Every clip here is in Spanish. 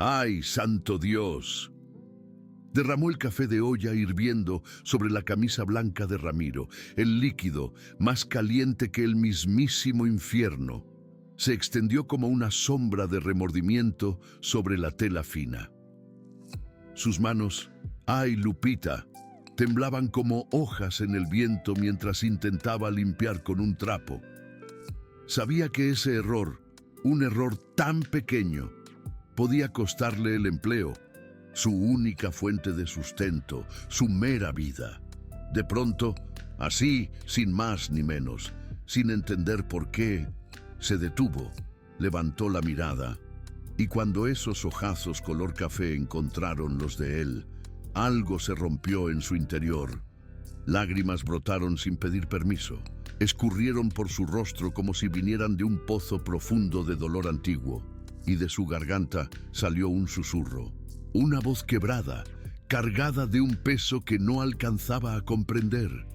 ¡Ay, santo Dios! Derramó el café de olla hirviendo sobre la camisa blanca de Ramiro. El líquido, más caliente que el mismísimo infierno, se extendió como una sombra de remordimiento sobre la tela fina. Sus manos, ¡ay, Lupita!, temblaban como hojas en el viento mientras intentaba limpiar con un trapo. Sabía que ese error, un error tan pequeño, podía costarle el empleo, su única fuente de sustento, su mera vida. De pronto, así, sin más ni menos, sin entender por qué, se detuvo, levantó la mirada, y cuando esos ojazos color café encontraron los de él, algo se rompió en su interior. Lágrimas brotaron sin pedir permiso, escurrieron por su rostro como si vinieran de un pozo profundo de dolor antiguo, y de su garganta salió un susurro, una voz quebrada, cargada de un peso que no alcanzaba a comprender.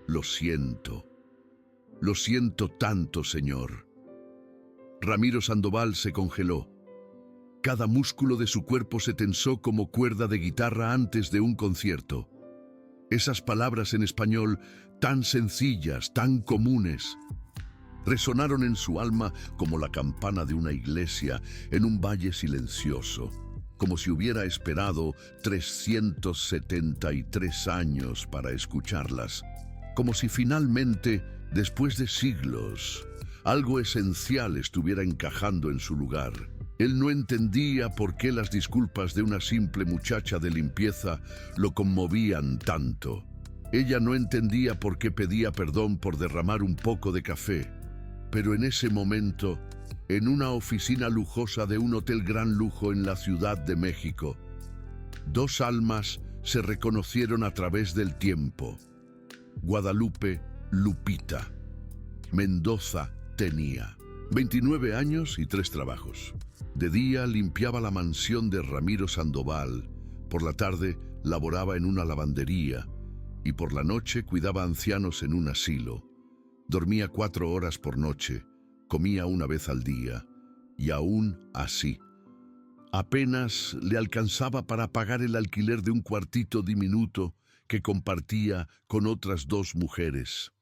Lo siento tanto, señor. Ramiro Sandoval se congeló. Cada músculo de su cuerpo se tensó como cuerda de guitarra antes de un concierto. Esas palabras en español, tan sencillas, tan comunes, resonaron en su alma como la campana de una iglesia en un valle silencioso, como si hubiera esperado 373 años para escucharlas, como si finalmente, después de siglos, algo esencial estuviera encajando en su lugar. Él no entendía por qué las disculpas de una simple muchacha de limpieza lo conmovían tanto. Ella no entendía por qué pedía perdón por derramar un poco de café. Pero en ese momento, en una oficina lujosa de un hotel gran lujo en la Ciudad de México, dos almas se reconocieron a través del tiempo. Guadalupe, Lupita. Mendoza tenía 29 años y 3 trabajos. De día limpiaba la mansión de Ramiro Sandoval, por la tarde laboraba en una lavandería y por la noche cuidaba ancianos en un asilo. Dormía 4 horas por noche, comía una vez al día y aún así, apenas le alcanzaba para pagar el alquiler de un cuartito diminuto que compartía con otras 2 mujeres.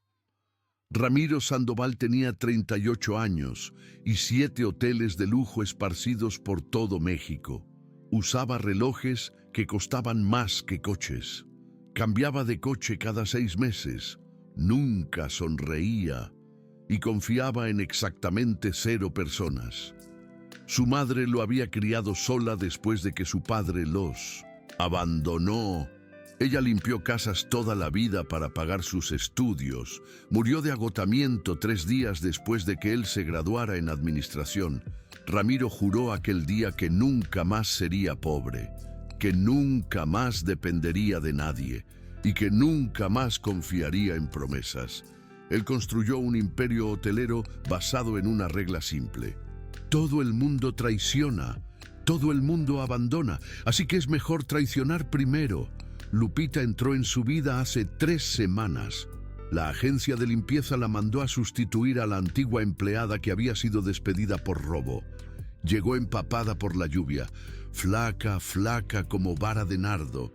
Ramiro Sandoval tenía 38 años y 7 hoteles de lujo esparcidos por todo México. Usaba relojes que costaban más que coches. Cambiaba de coche cada 6 meses. Nunca sonreía y confiaba en exactamente 0 personas. Su madre lo había criado sola después de que su padre los abandonó. Ella limpió casas toda la vida para pagar sus estudios. Murió de agotamiento 3 días después de que él se graduara en administración. Ramiro juró aquel día que nunca más sería pobre, que nunca más dependería de nadie y que nunca más confiaría en promesas. Él construyó un imperio hotelero basado en una regla simple. Todo el mundo traiciona, todo el mundo abandona, así que es mejor traicionar primero. Lupita entró en su vida hace 3 semanas. La agencia de limpieza la mandó a sustituir a la antigua empleada que había sido despedida por robo. Llegó empapada por la lluvia, flaca como vara de nardo.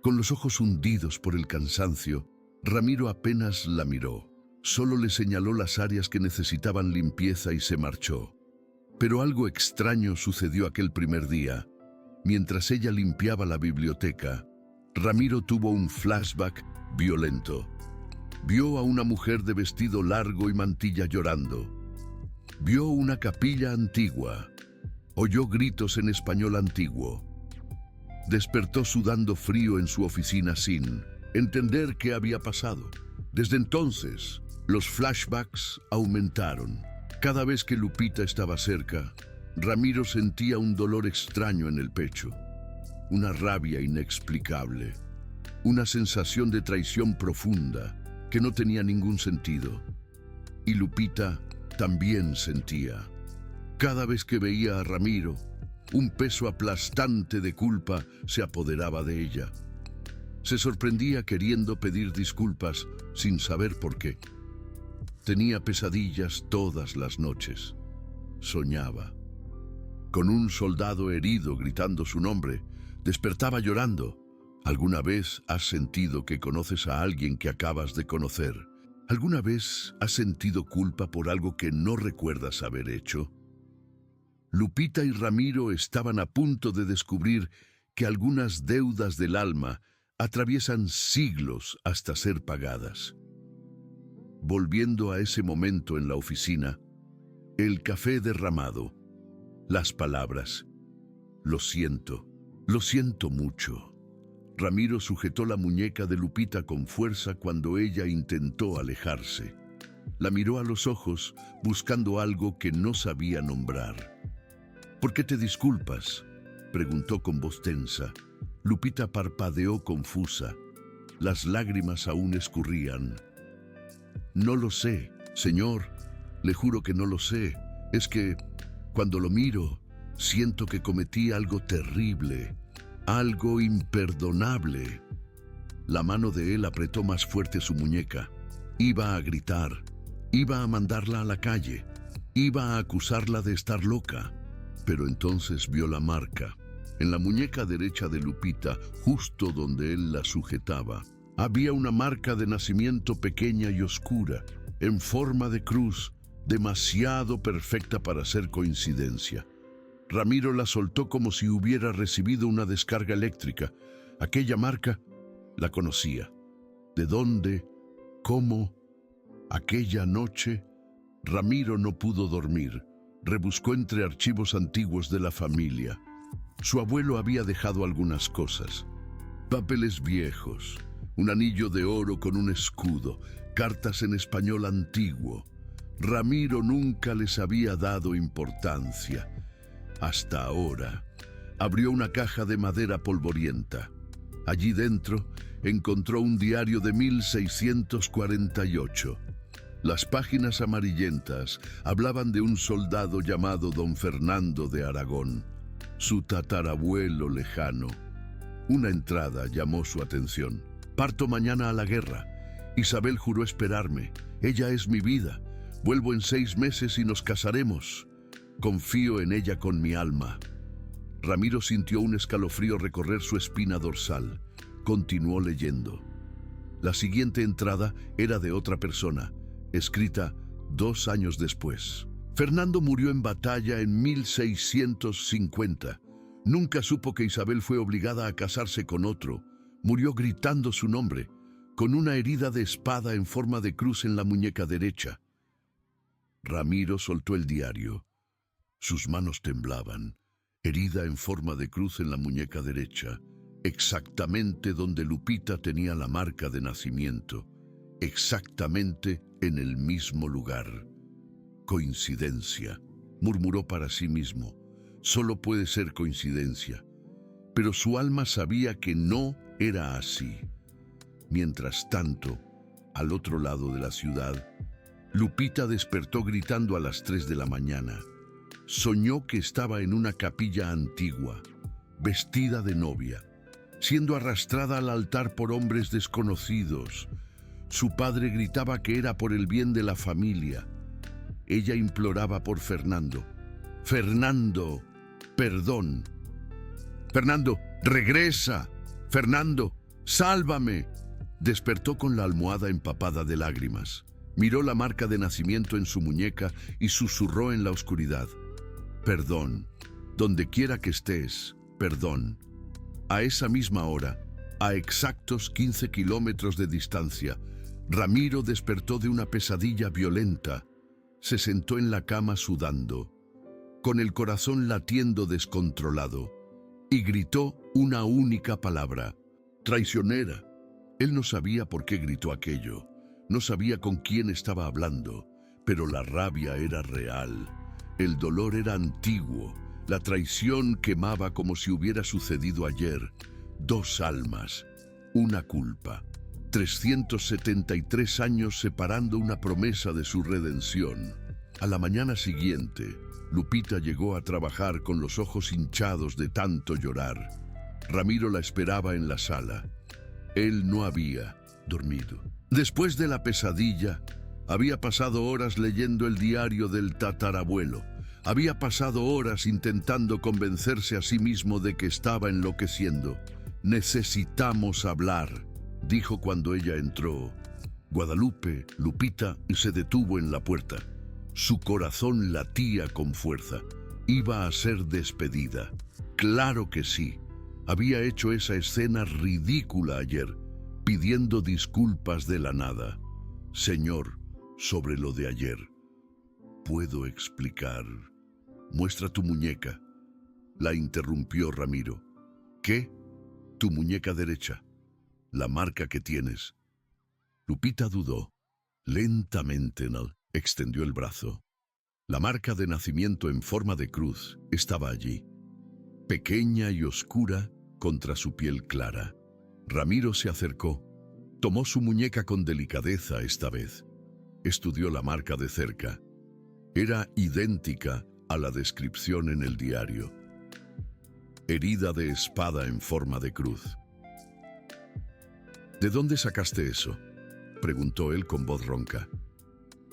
Con los ojos hundidos por el cansancio, Ramiro apenas la miró. Solo le señaló las áreas que necesitaban limpieza y se marchó. Pero algo extraño sucedió aquel primer día. Mientras ella limpiaba la biblioteca, Ramiro tuvo un flashback violento. Vio a una mujer de vestido largo y mantilla llorando. Vio una capilla antigua. Oyó gritos en español antiguo. Despertó sudando frío en su oficina sin entender qué había pasado. Desde entonces, los flashbacks aumentaron. Cada vez que Lupita estaba cerca, Ramiro sentía un dolor extraño en el pecho. Una rabia inexplicable, una sensación de traición profunda que no tenía ningún sentido. Y Lupita también sentía. Cada vez que veía a Ramiro, un peso aplastante de culpa se apoderaba de ella. Se sorprendía queriendo pedir disculpas sin saber por qué. Tenía pesadillas todas las noches. Soñaba. con un soldado herido gritando su nombre. Despertaba llorando. ¿Alguna vez has sentido que conoces a alguien que acabas de conocer? ¿Alguna vez has sentido culpa por algo que no recuerdas haber hecho? Lupita y Ramiro estaban a punto de descubrir que algunas deudas del alma atraviesan siglos hasta ser pagadas. Volviendo a ese momento en la oficina, el café derramado, las palabras, lo siento mucho. Ramiro sujetó la muñeca de Lupita con fuerza cuando ella intentó alejarse. La miró a los ojos buscando algo que no sabía nombrar. ¿Por qué te disculpas?, preguntó con voz tensa. Lupita parpadeó confusa. Las lágrimas aún escurrían. No lo sé, señor. Le juro que no lo sé. Es que, cuando lo miro, siento que cometí algo terrible, algo imperdonable. La mano de él apretó más fuerte su muñeca. Iba a gritar, iba a mandarla a la calle, iba a acusarla de estar loca. Pero entonces vio la marca. En la muñeca derecha de Lupita, justo donde él la sujetaba, había una marca de nacimiento pequeña y oscura, en forma de cruz, demasiado perfecta para ser coincidencia. Ramiro la soltó como si hubiera recibido una descarga eléctrica. Aquella marca la conocía. ¿De dónde? ¿Cómo? Aquella noche, Ramiro no pudo dormir. Rebuscó entre archivos antiguos de la familia. Su abuelo había dejado algunas cosas. Papeles viejos, un anillo de oro con un escudo, cartas en español antiguo. Ramiro nunca les había dado importancia. Hasta ahora. Abrió una caja de madera polvorienta. Allí dentro encontró un diario de 1648. Las páginas amarillentas hablaban de un soldado llamado Don Fernando de Aragón, su tatarabuelo lejano. Una entrada llamó su atención. Parto mañana a la guerra. Isabel juró esperarme. Ella es mi vida. Vuelvo en 6 meses y nos casaremos. Confío en ella con mi alma. Ramiro sintió un escalofrío recorrer su espina dorsal. Continuó leyendo. La siguiente entrada era de otra persona, escrita 2 años después. Fernando murió en batalla en 1650. Nunca supo que Isabel fue obligada a casarse con otro. Murió gritando su nombre, con una herida de espada en forma de cruz en la muñeca derecha. Ramiro soltó el diario. Sus manos temblaban. Herida en forma de cruz en la muñeca derecha, exactamente donde Lupita tenía la marca de nacimiento, exactamente en el mismo lugar. Coincidencia, murmuró para sí mismo. Solo puede ser coincidencia. Pero su alma sabía que no era así. Mientras tanto, al otro lado de la ciudad, Lupita despertó gritando a las 3 de la mañana. Soñó que estaba en una capilla antigua, vestida de novia, siendo arrastrada al altar por hombres desconocidos. Su padre gritaba que era por el bien de la familia. Ella imploraba por Fernando. Fernando, perdón. Fernando, regresa. Fernando, sálvame. Despertó con la almohada empapada de lágrimas. Miró la marca de nacimiento en su muñeca y susurró en la oscuridad. Perdón, donde quiera que estés, perdón. A esa misma hora, a exactos 15 kilómetros de distancia, Ramiro despertó de una pesadilla violenta. Se sentó en la cama sudando, con el corazón latiendo descontrolado, y gritó una única palabra: traicionera. Él no sabía por qué gritó aquello, no sabía con quién estaba hablando, pero la rabia era real. El dolor era antiguo, la traición quemaba como si hubiera sucedido ayer. 2 almas, una culpa. 373 años separando una promesa de su redención. A la mañana siguiente, Lupita llegó a trabajar con los ojos hinchados de tanto llorar. Ramiro la esperaba en la sala. Él no había dormido. Después de la pesadilla, había pasado horas leyendo el diario del tatarabuelo. Había pasado horas intentando convencerse a sí mismo de que estaba enloqueciendo. «Necesitamos hablar», dijo cuando ella entró. Guadalupe, Lupita, se detuvo en la puerta. Su corazón latía con fuerza. Iba a ser despedida. Claro que sí. Había hecho esa escena ridícula ayer, pidiendo disculpas de la nada. «Señor, sobre lo de ayer, ¿puedo explicar?» «Muestra tu muñeca», la interrumpió Ramiro. «¿Qué?» «Tu muñeca derecha, la marca que tienes». Lupita dudó. Lentamente extendió el brazo. La marca de nacimiento en forma de cruz estaba allí, pequeña y oscura contra su piel clara. Ramiro se acercó, tomó su muñeca con delicadeza esta vez. Estudió la marca de cerca. Era idéntica a la descripción en el diario. Herida de espada en forma de cruz. «¿De dónde sacaste eso?», preguntó él con voz ronca.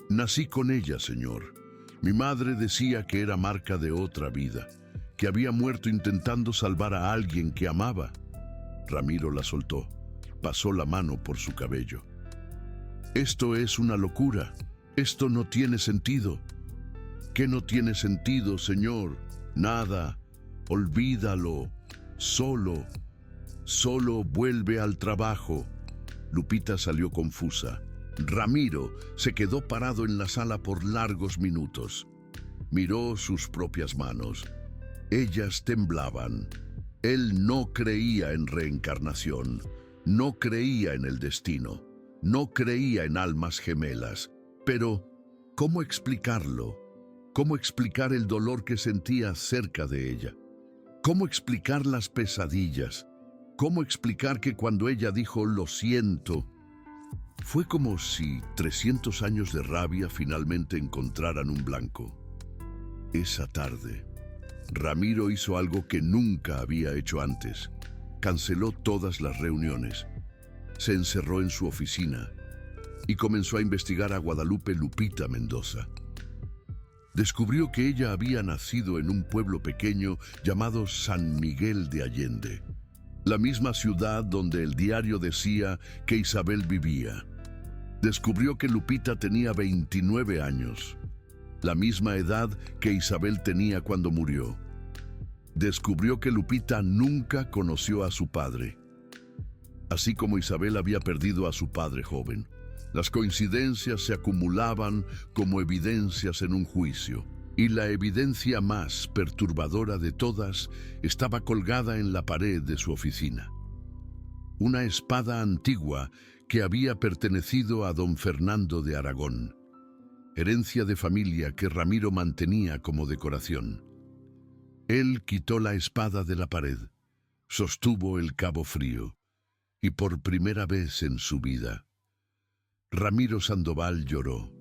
«Nací con ella, señor. Mi madre decía que era marca de otra vida, que había muerto intentando salvar a alguien que amaba». Ramiro la soltó, pasó la mano por su cabello. «Esto es una locura. Esto no tiene sentido». «¿Qué no tiene sentido, señor? Nada. Olvídalo. Solo vuelve al trabajo». Lupita salió confusa. Ramiro se quedó parado en la sala por largos minutos. Miró sus propias manos. Ellas temblaban. Él no creía en reencarnación, no creía en el destino, no creía en almas gemelas. Pero, ¿cómo explicarlo? ¿Cómo explicar el dolor que sentía cerca de ella? ¿Cómo explicar las pesadillas? ¿Cómo explicar que cuando ella dijo «lo siento», fue como si 300 años de rabia finalmente encontraran un blanco? Esa tarde, Ramiro hizo algo que nunca había hecho antes. Canceló todas las reuniones. Se encerró en su oficina y comenzó a investigar a Guadalupe Lupita Mendoza. Descubrió que ella había nacido en un pueblo pequeño llamado San Miguel de Allende, la misma ciudad donde el diario decía que Isabel vivía. Descubrió que Lupita tenía 29 años, la misma edad que Isabel tenía cuando murió. Descubrió que Lupita nunca conoció a su padre, así como Isabel había perdido a su padre joven. Las coincidencias se acumulaban como evidencias en un juicio, y la evidencia más perturbadora de todas estaba colgada en la pared de su oficina. Una espada antigua que había pertenecido a don Fernando de Aragón, herencia de familia que Ramiro mantenía como decoración. Él quitó la espada de la pared, sostuvo el cabo frío, y por primera vez en su vida, Ramiro Sandoval lloró.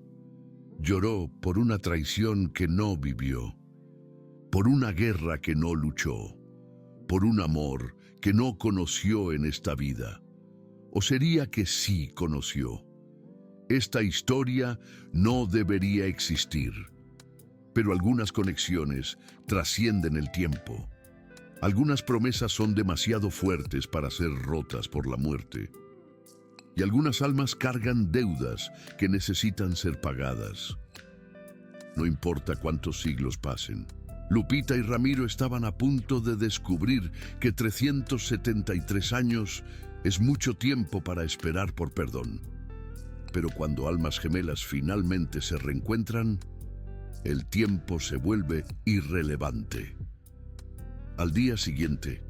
Lloró por una traición que no vivió, por una guerra que no luchó, por un amor que no conoció en esta vida. ¿O sería que sí conoció? Esta historia no debería existir, pero algunas conexiones trascienden el tiempo. Algunas promesas son demasiado fuertes para ser rotas por la muerte. Y algunas almas cargan deudas que necesitan ser pagadas. No importa cuántos siglos pasen. Lupita y Ramiro estaban a punto de descubrir que 373 años es mucho tiempo para esperar por perdón. Pero cuando almas gemelas finalmente se reencuentran, el tiempo se vuelve irrelevante. Al día siguiente,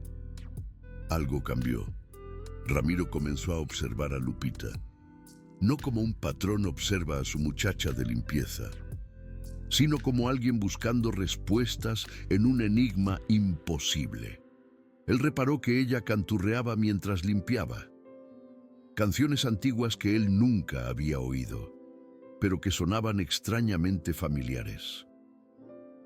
algo cambió. Ramiro comenzó a observar a Lupita, no como un patrón observa a su muchacha de limpieza, sino como alguien buscando respuestas en un enigma imposible. Él reparó que ella canturreaba mientras limpiaba, canciones antiguas que él nunca había oído, pero que sonaban extrañamente familiares.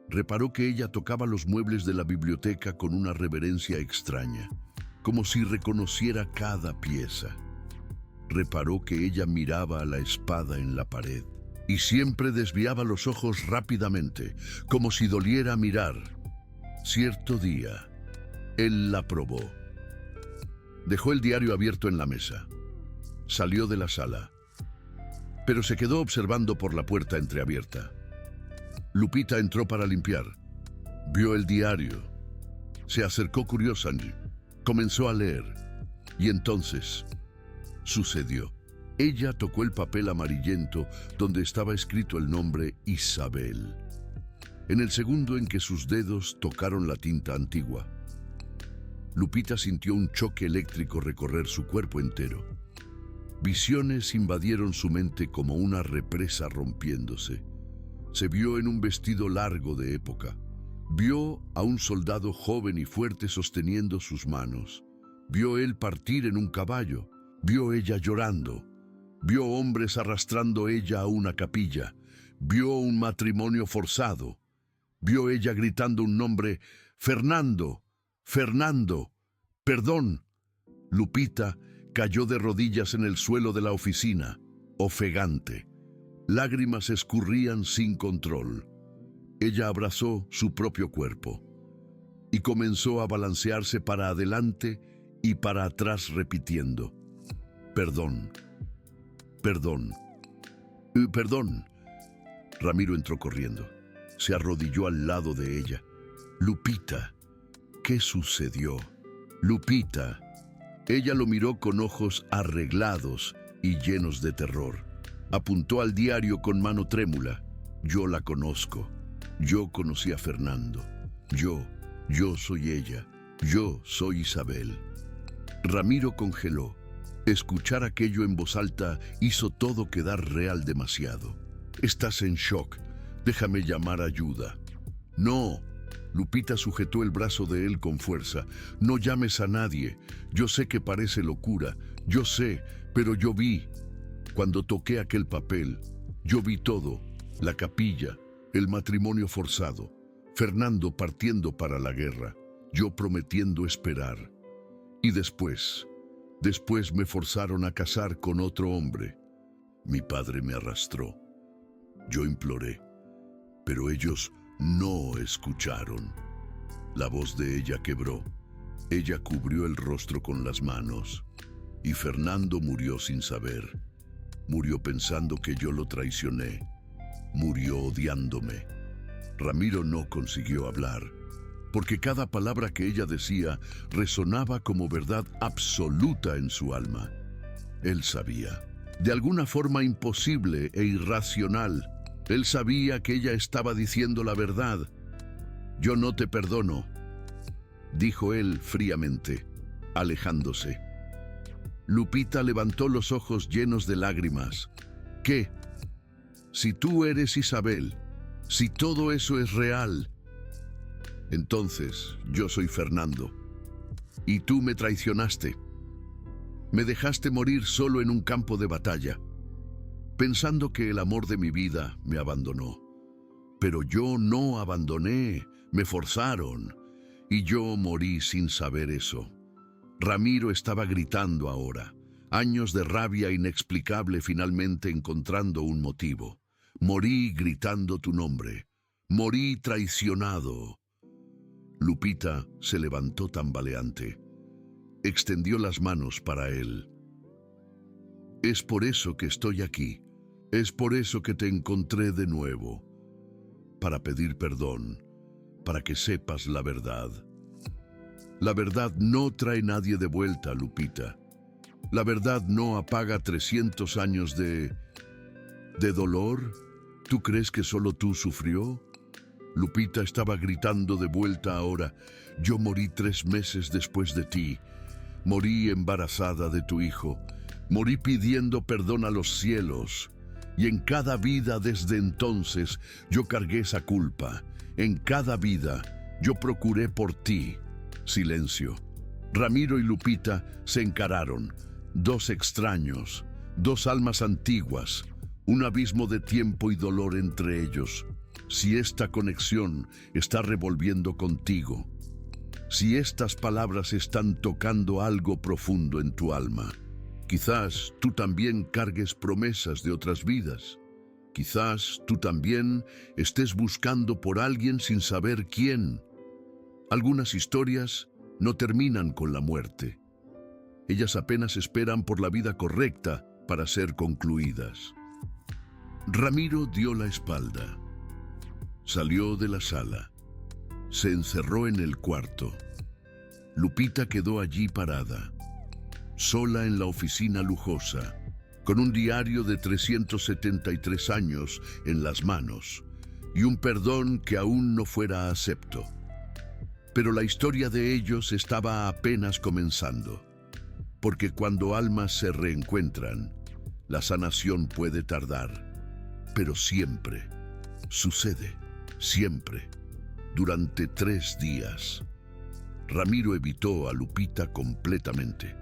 Reparó que ella tocaba los muebles de la biblioteca con una reverencia extraña, como si reconociera cada pieza. Reparó que ella miraba a la espada en la pared, y siempre desviaba los ojos rápidamente, como si doliera mirar. Cierto día, él la probó. Dejó el diario abierto en la mesa. Salió de la sala, pero se quedó observando por la puerta entreabierta. Lupita entró para limpiar. Vio el diario. Se acercó curiosa. Comenzó a leer. Y entonces sucedió. Ella tocó el papel amarillento donde estaba escrito el nombre Isabel. En el segundo en que sus dedos tocaron la tinta antigua, Lupita sintió un choque eléctrico recorrer su cuerpo entero. Visiones invadieron su mente como una represa rompiéndose. Se vio en un vestido largo de época. Vio a un soldado joven y fuerte sosteniendo sus manos. Vio él partir en un caballo. Vio ella llorando. Vio hombres arrastrando ella a una capilla. Vio un matrimonio forzado. Vio ella gritando un nombre: Fernando, Fernando, perdón. Lupita cayó de rodillas en el suelo de la oficina, ofegante. Lágrimas escurrían sin control. Ella abrazó su propio cuerpo y comenzó a balancearse para adelante y para atrás repitiendo: perdón, perdón, perdón. Ramiro entró corriendo. Se arrodilló al lado de ella. Lupita, ¿qué sucedió? Lupita. Ella lo miró con ojos arreglados y llenos de terror. Apuntó al diario con mano trémula. Yo la conozco. Yo conocí a Fernando. Yo soy ella. Yo soy Isabel. Ramiro congeló. Escuchar aquello en voz alta hizo todo quedar real demasiado. Estás en shock. Déjame llamar ayuda. No. Lupita sujetó el brazo de él con fuerza. No llames a nadie. Yo sé que parece locura. Yo sé, pero yo vi. Cuando toqué aquel papel, yo vi todo. La capilla, el matrimonio forzado, Fernando partiendo para la guerra, yo prometiendo esperar. Y después me forzaron a casar con otro hombre. Mi padre me arrastró. Yo imploré, pero ellos no escucharon. La voz de ella quebró. Ella cubrió el rostro con las manos. Y Fernando murió sin saber. Murió pensando que yo lo traicioné. Murió odiándome. Ramiro no consiguió hablar, porque cada palabra que ella decía resonaba como verdad absoluta en su alma. Él sabía, de alguna forma imposible e irracional, él sabía que ella estaba diciendo la verdad. Yo no te perdono, dijo él fríamente, alejándose. Lupita levantó los ojos llenos de lágrimas. ¿Qué? Si tú eres Isabel, si todo eso es real, entonces yo soy Fernando. Y tú me traicionaste. Me dejaste morir solo en un campo de batalla, pensando que el amor de mi vida me abandonó. Pero yo no abandoné, me forzaron, y yo morí sin saber eso. Ramiro estaba gritando ahora, años de rabia inexplicable finalmente encontrando un motivo. Morí gritando tu nombre. Morí traicionado. Lupita se levantó tambaleante. Extendió las manos para él. Es por eso que estoy aquí. Es por eso que te encontré de nuevo. Para pedir perdón. Para que sepas la verdad. La verdad no trae nadie de vuelta, Lupita. La verdad no apaga 300 años de dolor. ¿Tú crees que solo tú sufrió? Lupita estaba gritando de vuelta ahora. Yo morí 3 meses después de ti. Morí embarazada de tu hijo. Morí pidiendo perdón a los cielos. Y en cada vida desde entonces yo cargué esa culpa. En cada vida yo procuré por ti. Silencio. Ramiro y Lupita se encararon. 2 extraños, 2 almas antiguas, un abismo de tiempo y dolor entre ellos. Si esta conexión está revolviendo contigo, si estas palabras están tocando algo profundo en tu alma, quizás tú también cargues promesas de otras vidas. Quizás tú también estés buscando por alguien sin saber quién. Algunas historias no terminan con la muerte. Ellas apenas esperan por la vida correcta para ser concluidas. Ramiro dio la espalda. Salió de la sala. Se encerró en el cuarto. Lupita quedó allí parada, sola en la oficina lujosa, con un diario de 373 años en las manos y un perdón que aún no fuera acepto. Pero la historia de ellos estaba apenas comenzando, porque cuando almas se reencuentran, la sanación puede tardar, pero siempre, sucede, siempre, durante 3 días. Ramiro evitó a Lupita completamente.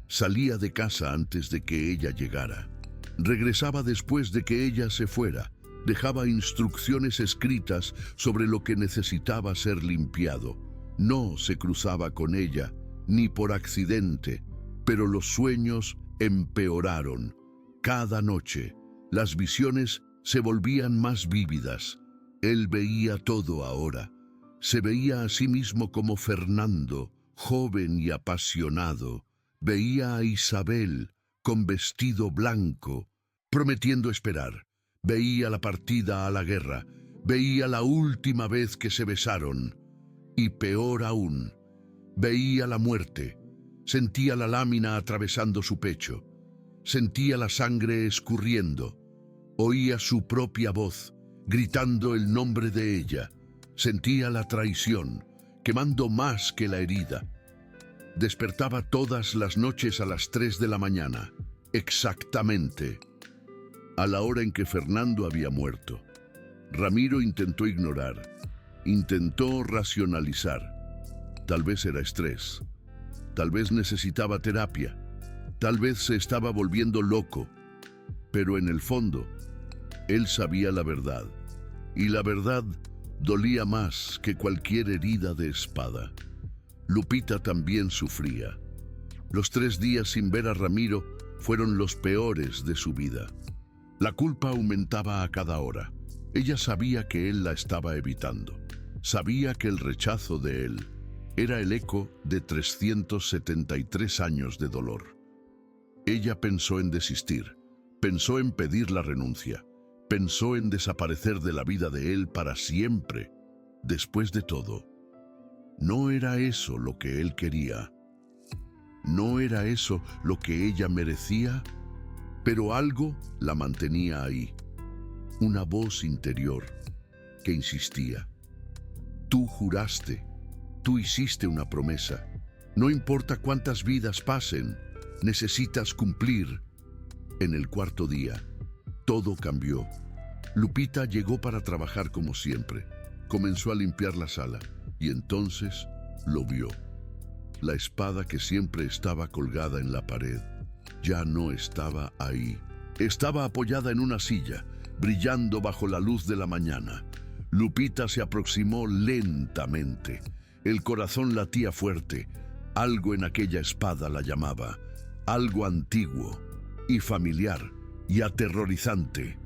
Salía de casa antes de que ella llegara. Regresaba después de que ella se fuera. Dejaba instrucciones escritas sobre lo que necesitaba ser limpiado. No se cruzaba con ella, ni por accidente, pero los sueños empeoraron. Cada noche, las visiones se volvían más vívidas. Él veía todo ahora. Se veía a sí mismo como Fernando, joven y apasionado. Veía a Isabel con vestido blanco, prometiendo esperar. Veía la partida a la guerra. Veía la última vez que se besaron. Y peor aún, veía la muerte. Sentía la lámina atravesando su pecho. Sentía la sangre escurriendo. Oía su propia voz, gritando el nombre de ella. Sentía la traición, quemando más que la herida. Despertaba todas las noches a las 3 de la mañana, exactamente, a la hora en que Fernando había muerto. Ramiro intentó ignorar, intentó racionalizar. Tal vez era estrés, tal vez necesitaba terapia, tal vez se estaba volviendo loco, pero en el fondo, él sabía la verdad, y la verdad dolía más que cualquier herida de espada. Lupita también sufría. Los 3 días sin ver a Ramiro fueron los peores de su vida. La culpa aumentaba a cada hora. Ella sabía que él la estaba evitando. Sabía que el rechazo de él era el eco de 373 años de dolor. Ella pensó en desistir, pensó en pedir la renuncia, pensó en desaparecer de la vida de él para siempre. Después de todo, no era eso lo que él quería. No era eso lo que ella merecía, pero algo la mantenía ahí. Una voz interior que insistía. Tú juraste, tú hiciste una promesa. No importa cuántas vidas pasen, necesitas cumplir. En el 4.º día, todo cambió. Lupita llegó para trabajar como siempre. Comenzó a limpiar la sala y entonces lo vio. La espada que siempre estaba colgada en la pared ya no estaba ahí. Estaba apoyada en una silla, brillando bajo la luz de la mañana. Lupita se aproximó lentamente. El corazón latía fuerte. Algo en aquella espada la llamaba. Algo antiguo y familiar y aterrorizante.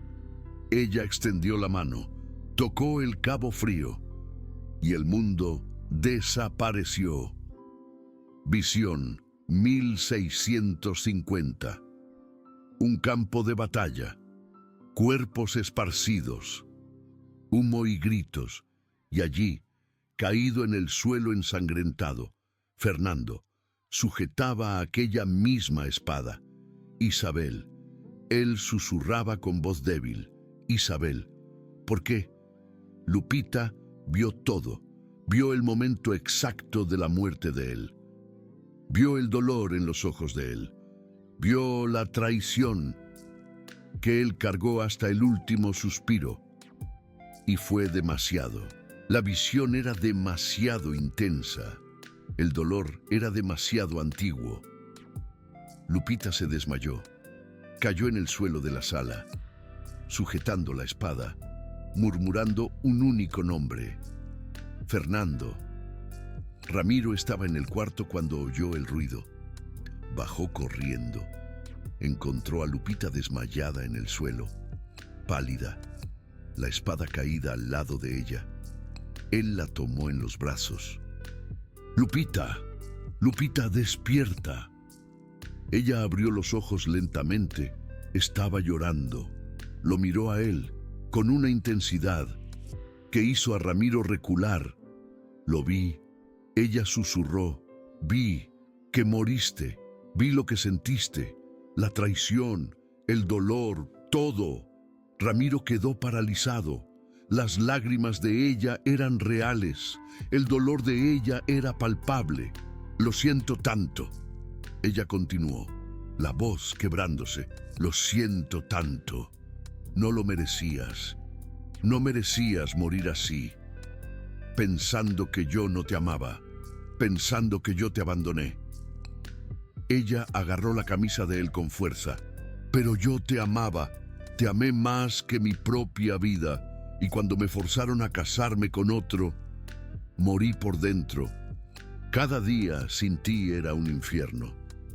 Ella extendió la mano, tocó el cabo frío y el mundo desapareció. Visión 1650. Un campo de batalla, cuerpos esparcidos, humo y gritos, y allí, caído en el suelo ensangrentado, Fernando sujetaba aquella misma espada. Isabel. Él susurraba con voz débil. Isabel. ¿Por qué? Lupita vio todo. Vio el momento exacto de la muerte de él. Vio el dolor en los ojos de él. Vio la traición que él cargó hasta el último suspiro. Y fue demasiado. La visión era demasiado intensa. El dolor era demasiado antiguo. Lupita se desmayó. Cayó en el suelo de la sala, sujetando la espada, murmurando un único nombre. Fernando. Ramiro estaba en el cuarto cuando oyó el ruido. Bajó corriendo. Encontró a Lupita desmayada en el suelo. pálida, la espada caída al lado de ella. Él la tomó en los brazos. «Lupita, Lupita, despierta». Ella abrió los ojos lentamente. Estaba llorando. Lo miró a él con una intensidad que hizo a Ramiro recular. «Lo vi». Ella susurró. «Vi que moriste. Vi lo que sentiste. La traición, el dolor, todo». Ramiro quedó paralizado. Las lágrimas de ella eran reales. El dolor de ella era palpable. «Lo siento tanto». Ella continuó, la voz quebrándose. «Lo siento tanto. No lo merecías. No merecías morir así. Pensando que yo no te amaba. Pensando que yo te abandoné». Ella agarró la camisa de él con fuerza. «Pero yo te amaba. Te amé más que mi propia vida. Y cuando me forzaron a casarme con otro, morí por dentro. Cada día sin ti era un infierno.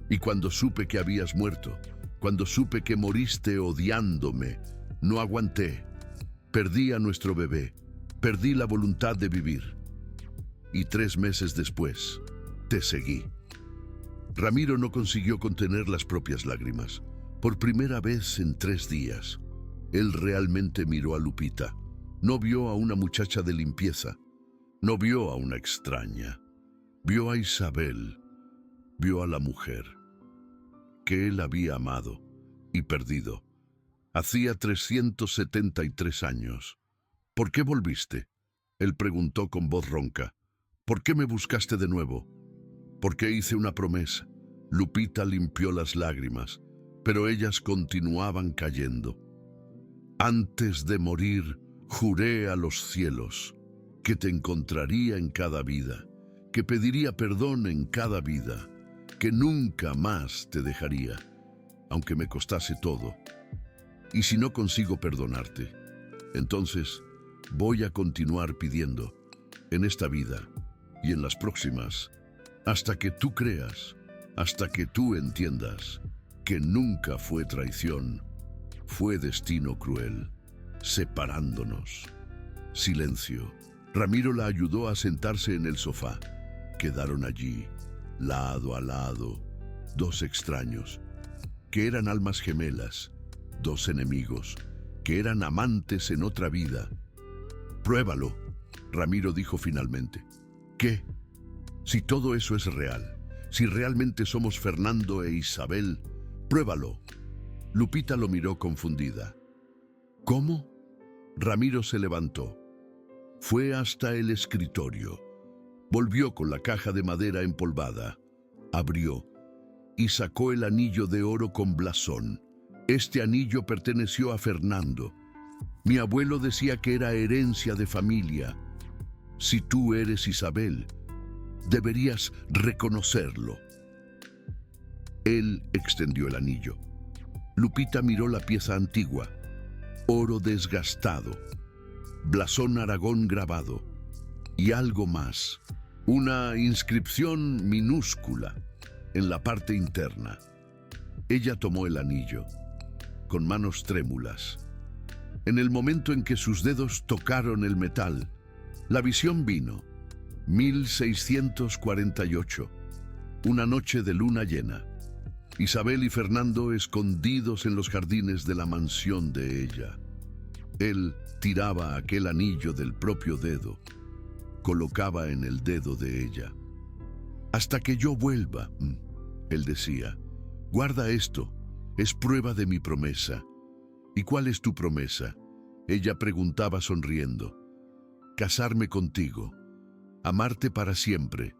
Y cuando supe que habías muerto, cuando supe que moriste odiándome, no aguanté. Perdí a nuestro bebé. Perdí la voluntad de vivir. Y 3 meses después, te seguí». Ramiro no consiguió contener las propias lágrimas. Por primera vez en 3 días, él realmente miró a Lupita. No vio a una muchacha de limpieza. No vio a una extraña. Vio a Isabel. Vio a la mujer que él había amado y perdido. Hacía 373 años. «¿Por qué volviste?», él preguntó con voz ronca. «¿Por qué me buscaste de nuevo?». «Porque hice una promesa». Lupita limpió las lágrimas, pero ellas continuaban cayendo. «Antes de morir, juré a los cielos que te encontraría en cada vida, que pediría perdón en cada vida, que nunca más te dejaría, aunque me costase todo. Y si no consigo perdonarte, entonces voy a continuar pidiendo en esta vida y en las próximas, hasta que tú creas, hasta que tú entiendas que nunca fue traición, fue destino cruel, separándonos». Silencio. Ramiro la ayudó a sentarse en el sofá. Quedaron allí, lado a lado, 2 extraños, que eran almas gemelas, 2 enemigos, que eran amantes en otra vida. «Pruébalo», Ramiro dijo finalmente. «¿Qué? Si todo eso es real, si realmente somos Fernando e Isabel, pruébalo». Lupita lo miró confundida. «¿Cómo?». Ramiro se levantó. Fue hasta el escritorio. Volvió con la caja de madera empolvada. Abrió y sacó el anillo de oro con blasón. Este anillo perteneció a Fernando. Mi abuelo decía que era herencia de familia. Si tú eres Isabel, deberías reconocerlo. Él extendió el anillo. Lupita miró la pieza antigua. Oro desgastado, blasón Aragón grabado y algo más. Una inscripción minúscula en la parte interna. Ella tomó el anillo, con manos trémulas. En el momento en que sus dedos tocaron el metal, la visión vino. 1648, una noche de luna llena. Isabel y Fernando escondidos en los jardines de la mansión de ella. Él tiraba aquel anillo del propio dedo, colocaba en el dedo de ella. «Hasta que yo vuelva», él decía. «Guarda esto, es prueba de mi promesa». «¿Y cuál es tu promesa?», ella preguntaba sonriendo. «Casarme contigo, amarte para siempre,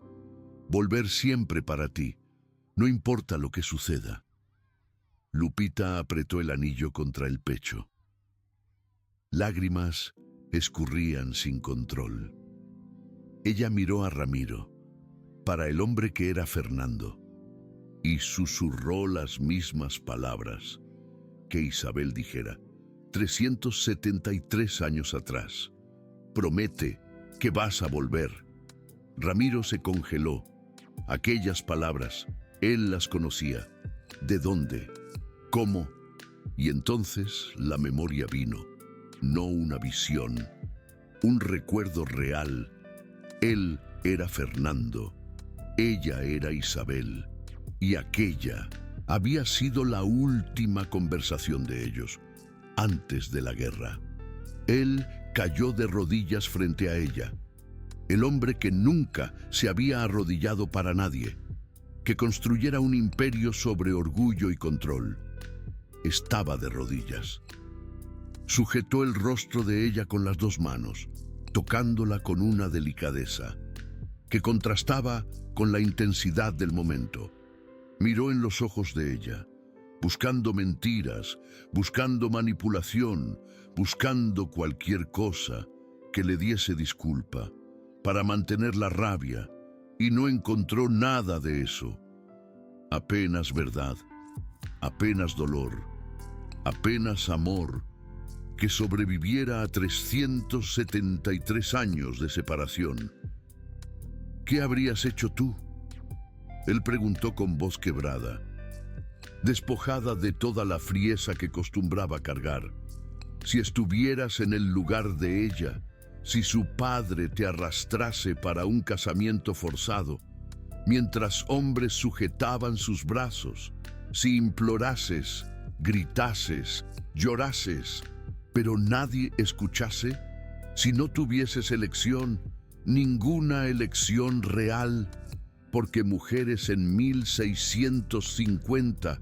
volver siempre para ti, no importa lo que suceda». Lupita apretó el anillo contra el pecho. Lágrimas escurrían sin control. Ella miró a Ramiro, para el hombre que era Fernando, y susurró las mismas palabras que Isabel dijera 373 años atrás. «Promete que vas a volver». Ramiro se congeló. Aquellas palabras, él las conocía. ¿De dónde? ¿Cómo? Y entonces la memoria vino, no una visión, un recuerdo real. Él era Fernando, ella era Isabel, y aquella había sido la última conversación de ellos, antes de la guerra. Él cayó de rodillas frente a ella, el hombre que nunca se había arrodillado para nadie, que construyera un imperio sobre orgullo y control. Estaba de rodillas. Sujetó el rostro de ella con las dos manos, tocándola con una delicadeza que contrastaba con la intensidad del momento. Miró en los ojos de ella, buscando mentiras, buscando manipulación, buscando cualquier cosa que le diese disculpa para mantener la rabia, y no encontró nada de eso. Apenas verdad, apenas dolor, apenas amor que sobreviviera a 373 años de separación. ¿Qué habrías hecho tú?, él preguntó con voz quebrada, despojada de toda la frieza que acostumbraba cargar. Si estuvieras en el lugar de ella, si su padre te arrastrase para un casamiento forzado, mientras hombres sujetaban sus brazos, si implorases, gritases, llorases, pero nadie escuchase, si no tuvieses elección, ninguna elección real, porque mujeres en 1650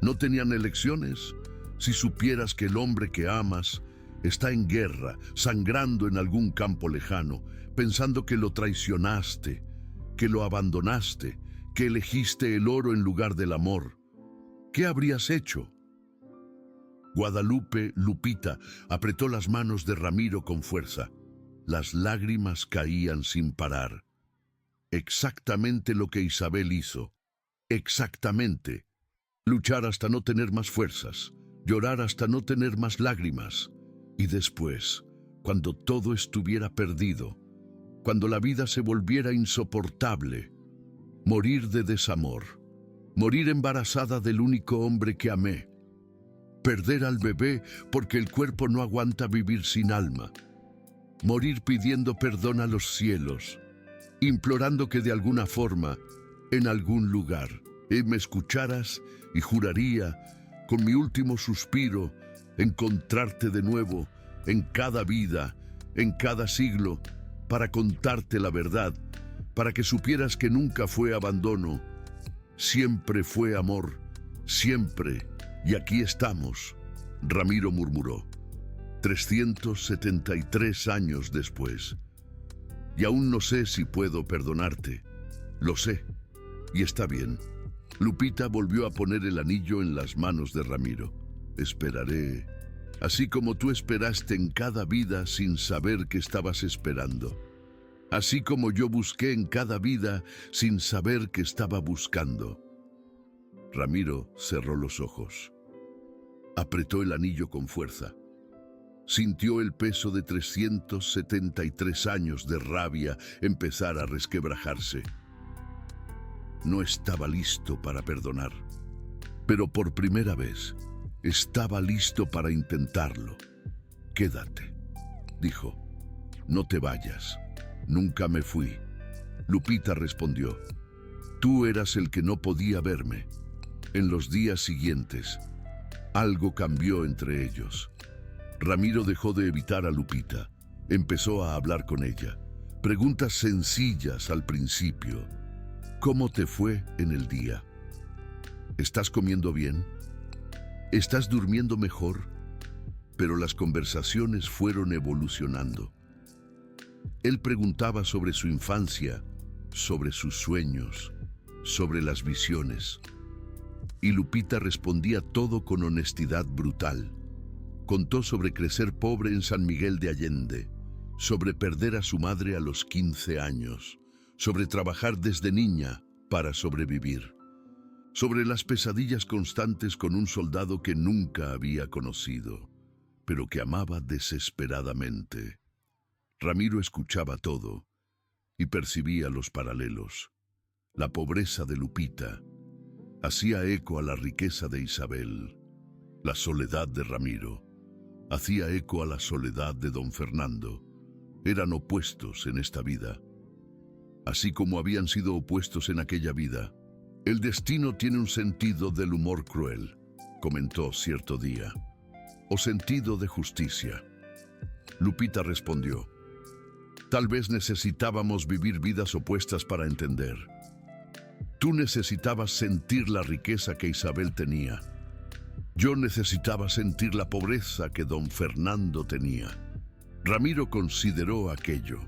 no tenían elecciones, si supieras que el hombre que amas está en guerra, sangrando en algún campo lejano, pensando que lo traicionaste, que lo abandonaste, que elegiste el oro en lugar del amor, ¿qué habrías hecho? Guadalupe, Lupita, apretó las manos de Ramiro con fuerza. Las lágrimas caían sin parar. Exactamente lo que Isabel hizo. Exactamente. Luchar hasta no tener más fuerzas, llorar hasta no tener más lágrimas. Y después, cuando todo estuviera perdido, cuando la vida se volviera insoportable, morir de desamor, morir embarazada del único hombre que amé, perder al bebé porque el cuerpo no aguanta vivir sin alma, morir pidiendo perdón a los cielos, implorando que de alguna forma, en algún lugar, me escucharas y juraría, con mi último suspiro, encontrarte de nuevo en cada vida, en cada siglo, para contarte la verdad, para que supieras que nunca fue abandono, siempre fue amor, siempre, y aquí estamos, Ramiro murmuró, 373 años después. Y aún no sé si puedo perdonarte. Lo sé, y está bien. Lupita volvió a poner el anillo en las manos de Ramiro. Esperaré, así como tú esperaste en cada vida sin saber que estabas esperando. Así como yo busqué en cada vida sin saber que estaba buscando. Ramiro cerró los ojos. Apretó el anillo con fuerza. Sintió el peso de 373 años de rabia empezar a resquebrajarse. No estaba listo para perdonar, pero por primera vez estaba listo para intentarlo. Quédate, dijo. No te vayas. Nunca me fui. Lupita respondió. Tú eras el que no podía verme. En los días siguientes, algo cambió entre ellos. Ramiro dejó de evitar a Lupita. Empezó a hablar con ella. Preguntas sencillas al principio. ¿Cómo te fue en el día? ¿Estás comiendo bien? ¿Estás durmiendo mejor? Pero las conversaciones fueron evolucionando. Él preguntaba sobre su infancia, sobre sus sueños, sobre las visiones. Y Lupita respondía todo con honestidad brutal. Contó sobre crecer pobre en San Miguel de Allende, sobre perder a su madre a los 15 años, sobre trabajar desde niña para sobrevivir, sobre las pesadillas constantes con un soldado que nunca había conocido, pero que amaba desesperadamente. Ramiro escuchaba todo y percibía los paralelos. La pobreza de Lupita hacía eco a la riqueza de Isabel. La soledad de Ramiro hacía eco a la soledad de don Fernando. Eran opuestos en esta vida, así como habían sido opuestos en aquella vida. El destino tiene un sentido del humor cruel, comentó cierto día, o sentido de justicia. Lupita respondió: tal vez necesitábamos vivir vidas opuestas para entender. Tú necesitabas sentir la riqueza que Isabel tenía. Yo necesitaba sentir la pobreza que don Fernando tenía. Ramiro consideró aquello.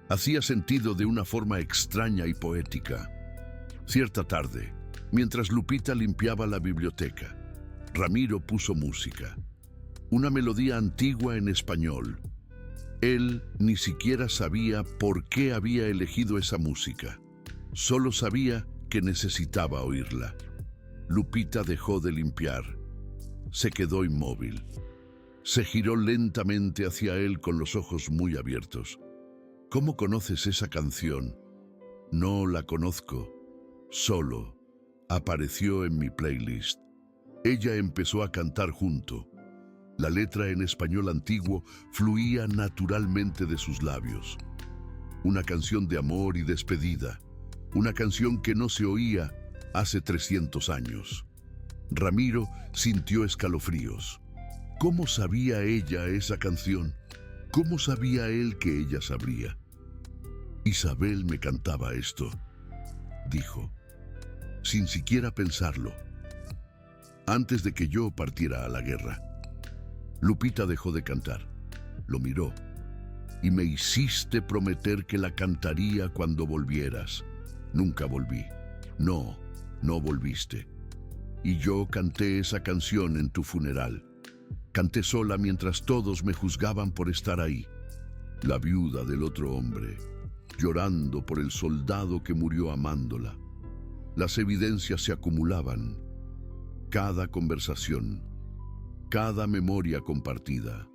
Hacía sentido de una forma extraña y poética. Cierta tarde, mientras Lupita limpiaba la biblioteca, Ramiro puso música. Una melodía antigua en español. Él ni siquiera sabía por qué había elegido esa música. Solo sabía que necesitaba oírla. Lupita dejó de limpiar. Se quedó inmóvil. Se giró lentamente hacia él con los ojos muy abiertos. ¿Cómo conoces esa canción? No la conozco. Solo apareció en mi playlist. Ella empezó a cantar junto. La letra en español antiguo fluía naturalmente de sus labios. Una canción de amor y despedida. Una canción que no se oía hace 300 años. Ramiro sintió escalofríos. ¿Cómo sabía ella esa canción? ¿Cómo sabía él que ella sabría? Isabel me cantaba esto, dijo, sin siquiera pensarlo, antes de que yo partiera a la guerra. Lupita dejó de cantar, lo miró, y me hiciste prometer que la cantaría cuando volvieras. Nunca volví. No, no volviste. Y yo canté esa canción en tu funeral. Canté sola mientras todos me juzgaban por estar ahí. La viuda del otro hombre, llorando por el soldado que murió amándola. Las evidencias se acumulaban. Cada conversación, cada memoria compartida,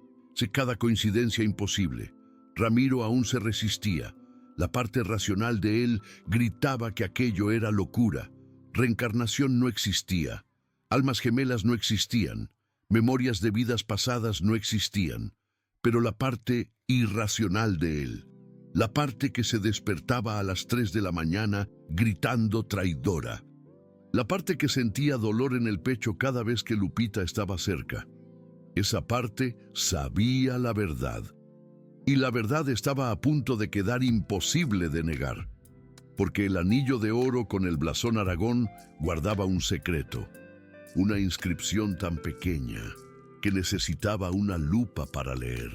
cada coincidencia imposible. Ramiro aún se resistía. La parte racional de él gritaba que aquello era locura. Reencarnación no existía. Almas gemelas no existían. Memorias de vidas pasadas no existían. Pero la parte irracional de él, la parte que se despertaba a las 3 de la mañana gritando traidora, la parte que sentía dolor en el pecho cada vez que Lupita estaba cerca, esa parte sabía la verdad. Y la verdad estaba a punto de quedar imposible de negar, porque el anillo de oro con el blasón Aragón guardaba un secreto, una inscripción tan pequeña que necesitaba una lupa para leer.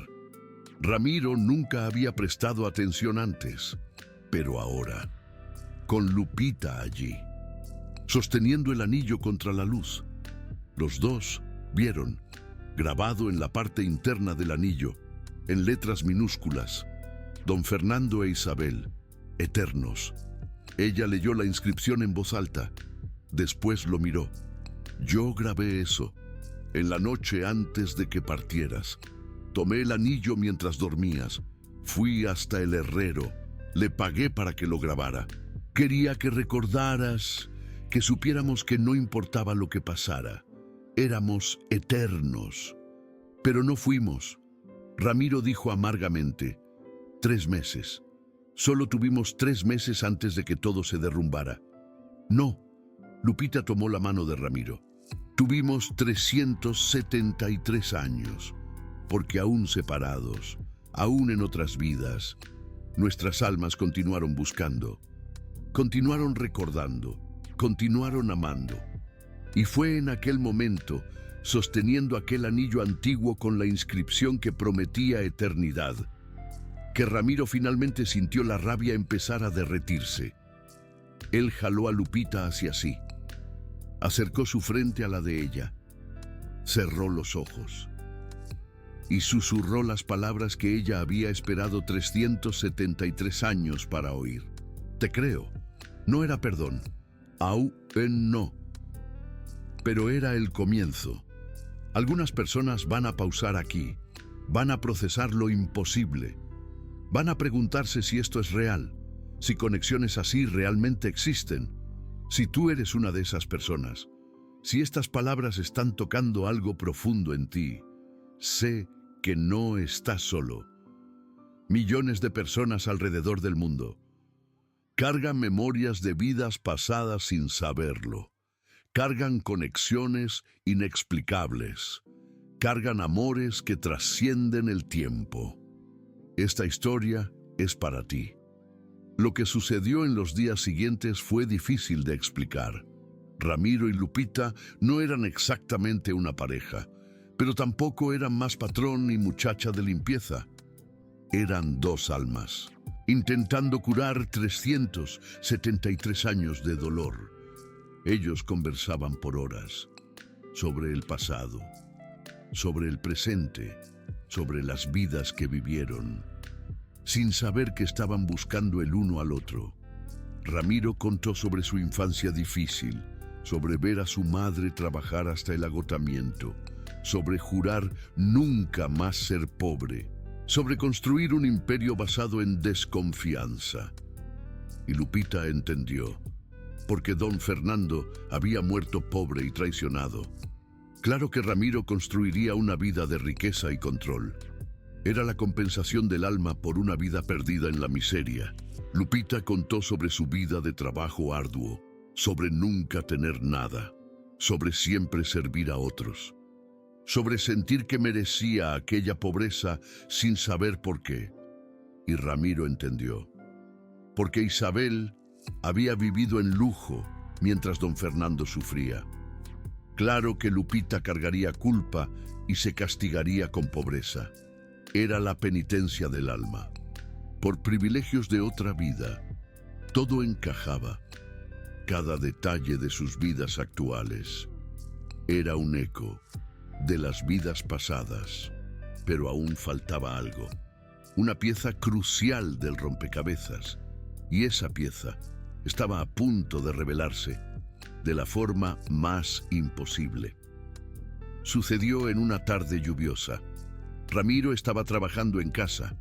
Ramiro nunca había prestado atención antes, pero ahora, con Lupita allí, sosteniendo el anillo contra la luz, los dos vieron, grabado en la parte interna del anillo, en letras minúsculas, don Fernando e Isabel, eternos. Ella leyó la inscripción en voz alta, después lo miró. Yo grabé eso, en la noche antes de que partieras. Tomé el anillo mientras dormías, fui hasta el herrero, le pagué para que lo grabara. Quería que recordaras, que supiéramos que no importaba lo que pasara. Éramos eternos, pero no fuimos. Ramiro dijo amargamente, 3 meses. Solo tuvimos 3 meses antes de que todo se derrumbara. No, Lupita tomó la mano de Ramiro. Tuvimos 373 años, porque aún separados, aún en otras vidas, nuestras almas continuaron buscando, continuaron recordando, continuaron amando. Y fue en aquel momento, sosteniendo aquel anillo antiguo con la inscripción que prometía eternidad, que Ramiro finalmente sintió la rabia empezar a derretirse. Él jaló a Lupita hacia sí, acercó su frente a la de ella, cerró los ojos y susurró las palabras que ella había esperado 373 años para oír. Te creo. No era perdón. Au en no. Pero era el comienzo. Algunas personas van a pausar aquí, van a procesar lo imposible, van a preguntarse si esto es real, si conexiones así realmente existen. Si tú eres una de esas personas, Si estas palabras están tocando algo profundo en ti, sé que no estás solo. Millones de personas alrededor del mundo cargan memorias de vidas pasadas sin saberlo. Cargan conexiones inexplicables. Cargan amores que trascienden el tiempo. Esta historia es para ti. Lo que sucedió en los días siguientes fue difícil de explicar. Ramiro y Lupita no eran exactamente una pareja, pero tampoco eran más patrón y muchacha de limpieza. Eran dos almas, intentando curar 373 años de dolor. Ellos conversaban por horas sobre el pasado, sobre el presente, sobre las vidas que vivieron, sin saber que estaban buscando el uno al otro. Ramiro contó sobre su infancia difícil, sobre ver a su madre trabajar hasta el agotamiento, sobre jurar nunca más ser pobre, sobre construir un imperio basado en desconfianza. Y Lupita entendió, porque don Fernando había muerto pobre y traicionado. Claro que Ramiro construiría una vida de riqueza y control. Era la compensación del alma por una vida perdida en la miseria. Lupita contó sobre su vida de trabajo arduo, sobre nunca tener nada, sobre siempre servir a otros, sobre sentir que merecía aquella pobreza sin saber por qué. Y Ramiro entendió, porque Isabel había vivido en lujo mientras don Fernando sufría. Claro que Lupita cargaría culpa y se castigaría con pobreza. Era la penitencia del alma. Por privilegios de otra vida, todo encajaba. Cada detalle de sus vidas actuales era un eco de las vidas pasadas, pero aún faltaba algo, una pieza crucial del rompecabezas, y esa pieza estaba a punto de revelarse de la forma más imposible. Sucedió en una tarde lluviosa. Ramiro estaba trabajando en casa.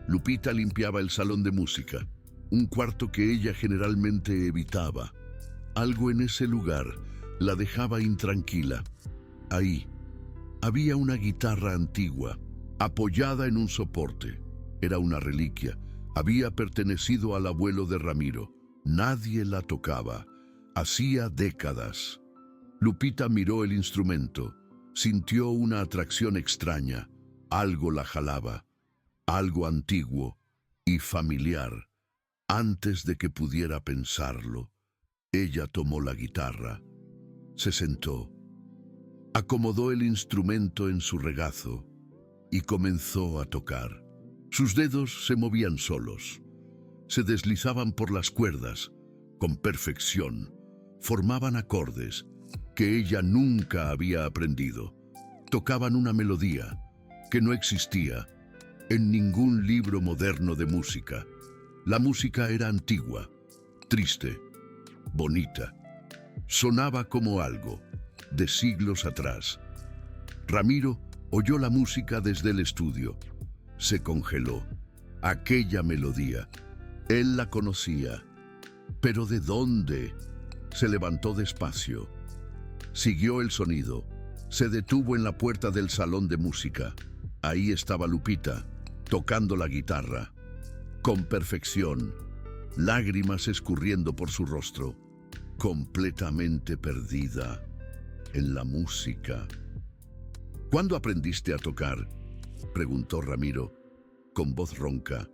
Lupita limpiaba el salón de música, un cuarto que ella generalmente evitaba. Algo en ese lugar la dejaba intranquila. Ahí había una guitarra antigua, apoyada en un soporte. Era una reliquia. Había pertenecido al abuelo de Ramiro. Nadie la tocaba. Hacía décadas. Lupita miró el instrumento. Sintió una atracción extraña. Algo la jalaba. Algo antiguo y familiar. Antes de que pudiera pensarlo, ella tomó la guitarra, se sentó, acomodó el instrumento en su regazo y comenzó a tocar. Sus dedos se movían solos, se deslizaban por las cuerdas con perfección, formaban acordes que ella nunca había aprendido. Tocaban una melodía que no existía en ningún libro moderno de música. La música era antigua, triste, bonita. Sonaba como algo de siglos atrás. Ramiro oyó la música desde el estudio. Se congeló. Aquella melodía. Él la conocía. ¿Pero de dónde? Se levantó despacio. Siguió el sonido. Se detuvo en la puerta del salón de música. Ahí estaba Lupita, tocando la guitarra. Con perfección, lágrimas escurriendo por su rostro, completamente perdida en la música. ¿Cuándo aprendiste a tocar?, preguntó Ramiro, con voz ronca.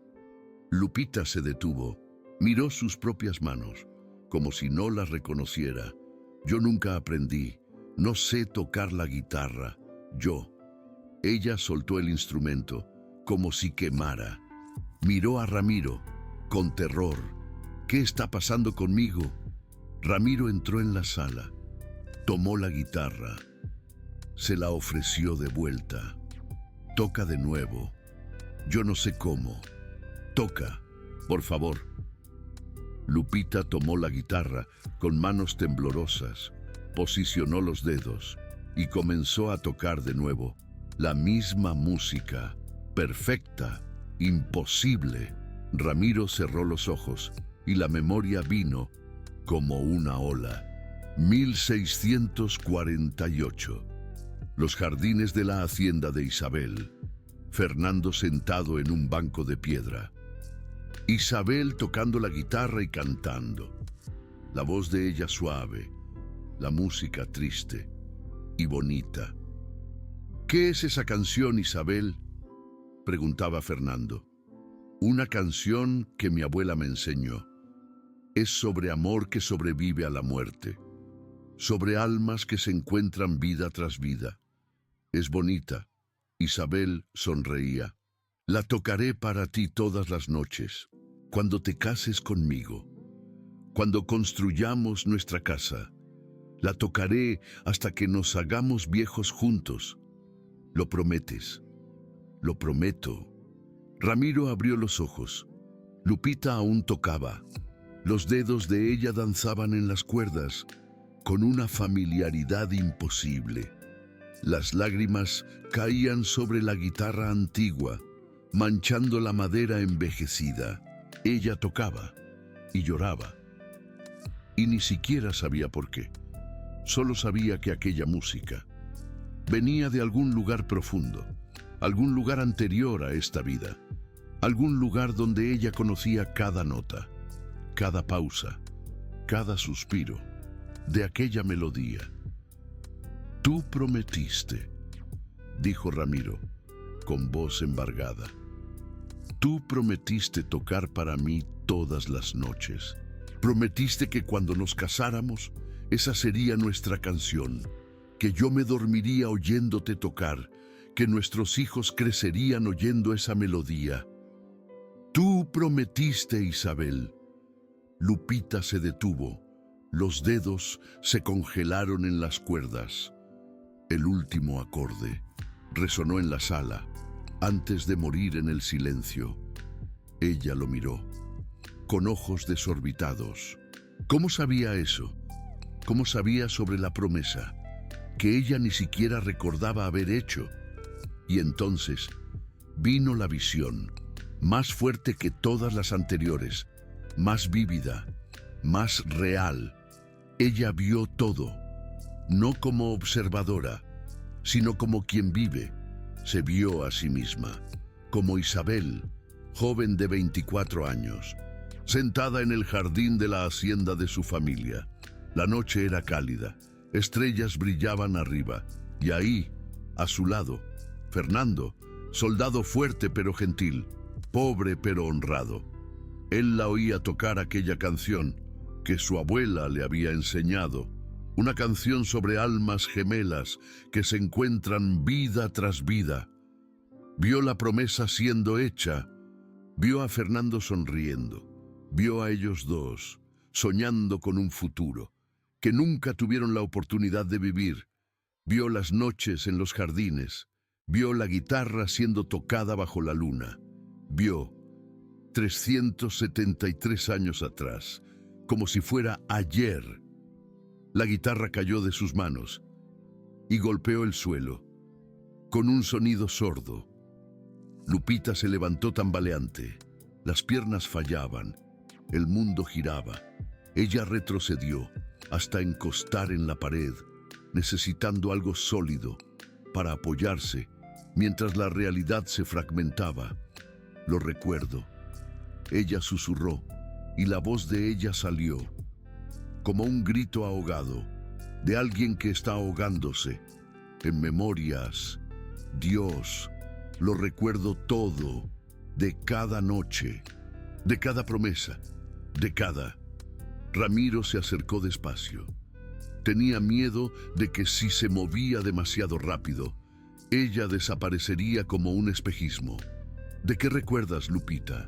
Lupita se detuvo, miró sus propias manos, como si no las reconociera. Yo nunca aprendí, no sé tocar la guitarra, yo. Ella soltó el instrumento, como si quemara. Miró a Ramiro, con terror. ¿Qué está pasando conmigo? Ramiro entró en la sala, tomó la guitarra, se la ofreció de vuelta. Toca de nuevo. Yo no sé cómo. Toca, por favor. Lupita tomó la guitarra con manos temblorosas, posicionó los dedos y comenzó a tocar de nuevo. La misma música, perfecta, imposible. Ramiro cerró los ojos y la memoria vino como una ola. 1648. Los jardines de la hacienda de Isabel. Fernando sentado en un banco de piedra. Isabel tocando la guitarra y cantando. La voz de ella suave, la música triste y bonita. ¿Qué es esa canción, Isabel?, preguntaba Fernando. Una canción que mi abuela me enseñó. Es sobre amor que sobrevive a la muerte, sobre almas que se encuentran vida tras vida. Es bonita. Isabel sonreía. La tocaré para ti todas las noches, cuando te cases conmigo, cuando construyamos nuestra casa. La tocaré hasta que nos hagamos viejos juntos. ¿Lo prometes? Lo prometo. Ramiro abrió los ojos. Lupita aún tocaba. Los dedos de ella danzaban en las cuerdas, con una familiaridad imposible. Las lágrimas caían sobre la guitarra antigua, manchando la madera envejecida. Ella tocaba y lloraba. Y ni siquiera sabía por qué. Solo sabía que aquella música venía de algún lugar profundo, algún lugar anterior a esta vida, algún lugar donde ella conocía cada nota, cada pausa, cada suspiro de aquella melodía. Tú prometiste, dijo Ramiro, con voz embargada. Tú prometiste tocar para mí todas las noches. Prometiste que cuando nos casáramos, esa sería nuestra canción, que yo me dormiría oyéndote tocar, que nuestros hijos crecerían oyendo esa melodía. Tú prometiste, Isabel. Lupita se detuvo. Los dedos se congelaron en las cuerdas. El último acorde resonó en la sala, antes de morir en el silencio. Ella lo miró, con ojos desorbitados. ¿Cómo sabía eso? ¿Cómo sabía sobre la promesa, que ella ni siquiera recordaba haber hecho? Y entonces vino la visión, más fuerte que todas las anteriores, más vívida, más real. Ella vio todo, no como observadora, sino como quien vive. Se vio a sí misma, como Isabel, joven de 24 años, sentada en el jardín de la hacienda de su familia. La noche era cálida, estrellas brillaban arriba, y ahí, a su lado, Fernando, soldado fuerte pero gentil, pobre pero honrado. Él la oía tocar aquella canción que su abuela le había enseñado, una canción sobre almas gemelas que se encuentran vida tras vida. Vio la promesa siendo hecha, vio a Fernando sonriendo, vio a ellos dos soñando con un futuro que nunca tuvieron la oportunidad de vivir. Vio las noches en los jardines, vio la guitarra siendo tocada bajo la luna, vio 373 años atrás, como si fuera ayer. La guitarra cayó de sus manos y golpeó el suelo, con un sonido sordo. Lupita se levantó tambaleante, las piernas fallaban, el mundo giraba. Ella retrocedió hasta encostar en la pared, necesitando algo sólido para apoyarse, mientras la realidad se fragmentaba. Lo recuerdo. Ella susurró, y la voz de ella salió, como un grito ahogado, de alguien que está ahogándose. En memorias, Dios, lo recuerdo todo, de cada noche, de cada promesa, de cada... Ramiro se acercó despacio. Tenía miedo de que si se movía demasiado rápido, ella desaparecería como un espejismo. ¿De qué recuerdas, Lupita?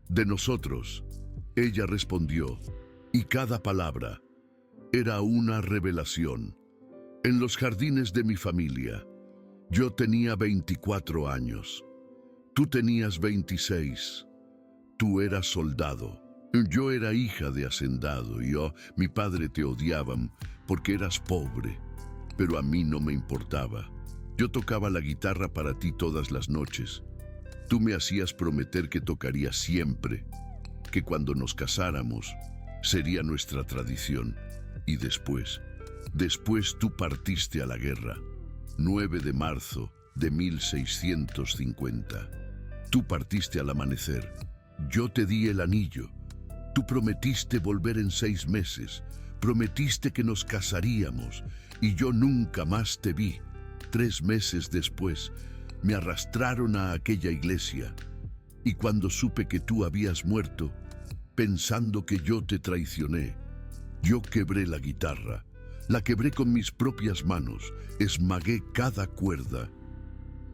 De nosotros. Ella respondió, y cada palabra era una revelación. En los jardines de mi familia, yo tenía 24 años. Tú tenías 26. Tú eras soldado. Yo era hija de hacendado y mi padre te odiaban porque eras pobre, pero a mí no me importaba. Yo tocaba la guitarra para ti todas las noches. Tú me hacías prometer que tocaría siempre, que cuando nos casáramos sería nuestra tradición. Y después, Después tú partiste a la guerra, 9 de marzo de 1650. Tú partiste al amanecer. Yo te di el anillo. Tú prometiste volver en 6 meses. Prometiste que nos casaríamos y yo nunca más te vi. 3 meses después, me arrastraron a aquella iglesia y cuando supe que tú habías muerto, pensando que yo te traicioné, yo quebré la guitarra. La quebré con mis propias manos, esmagué cada cuerda,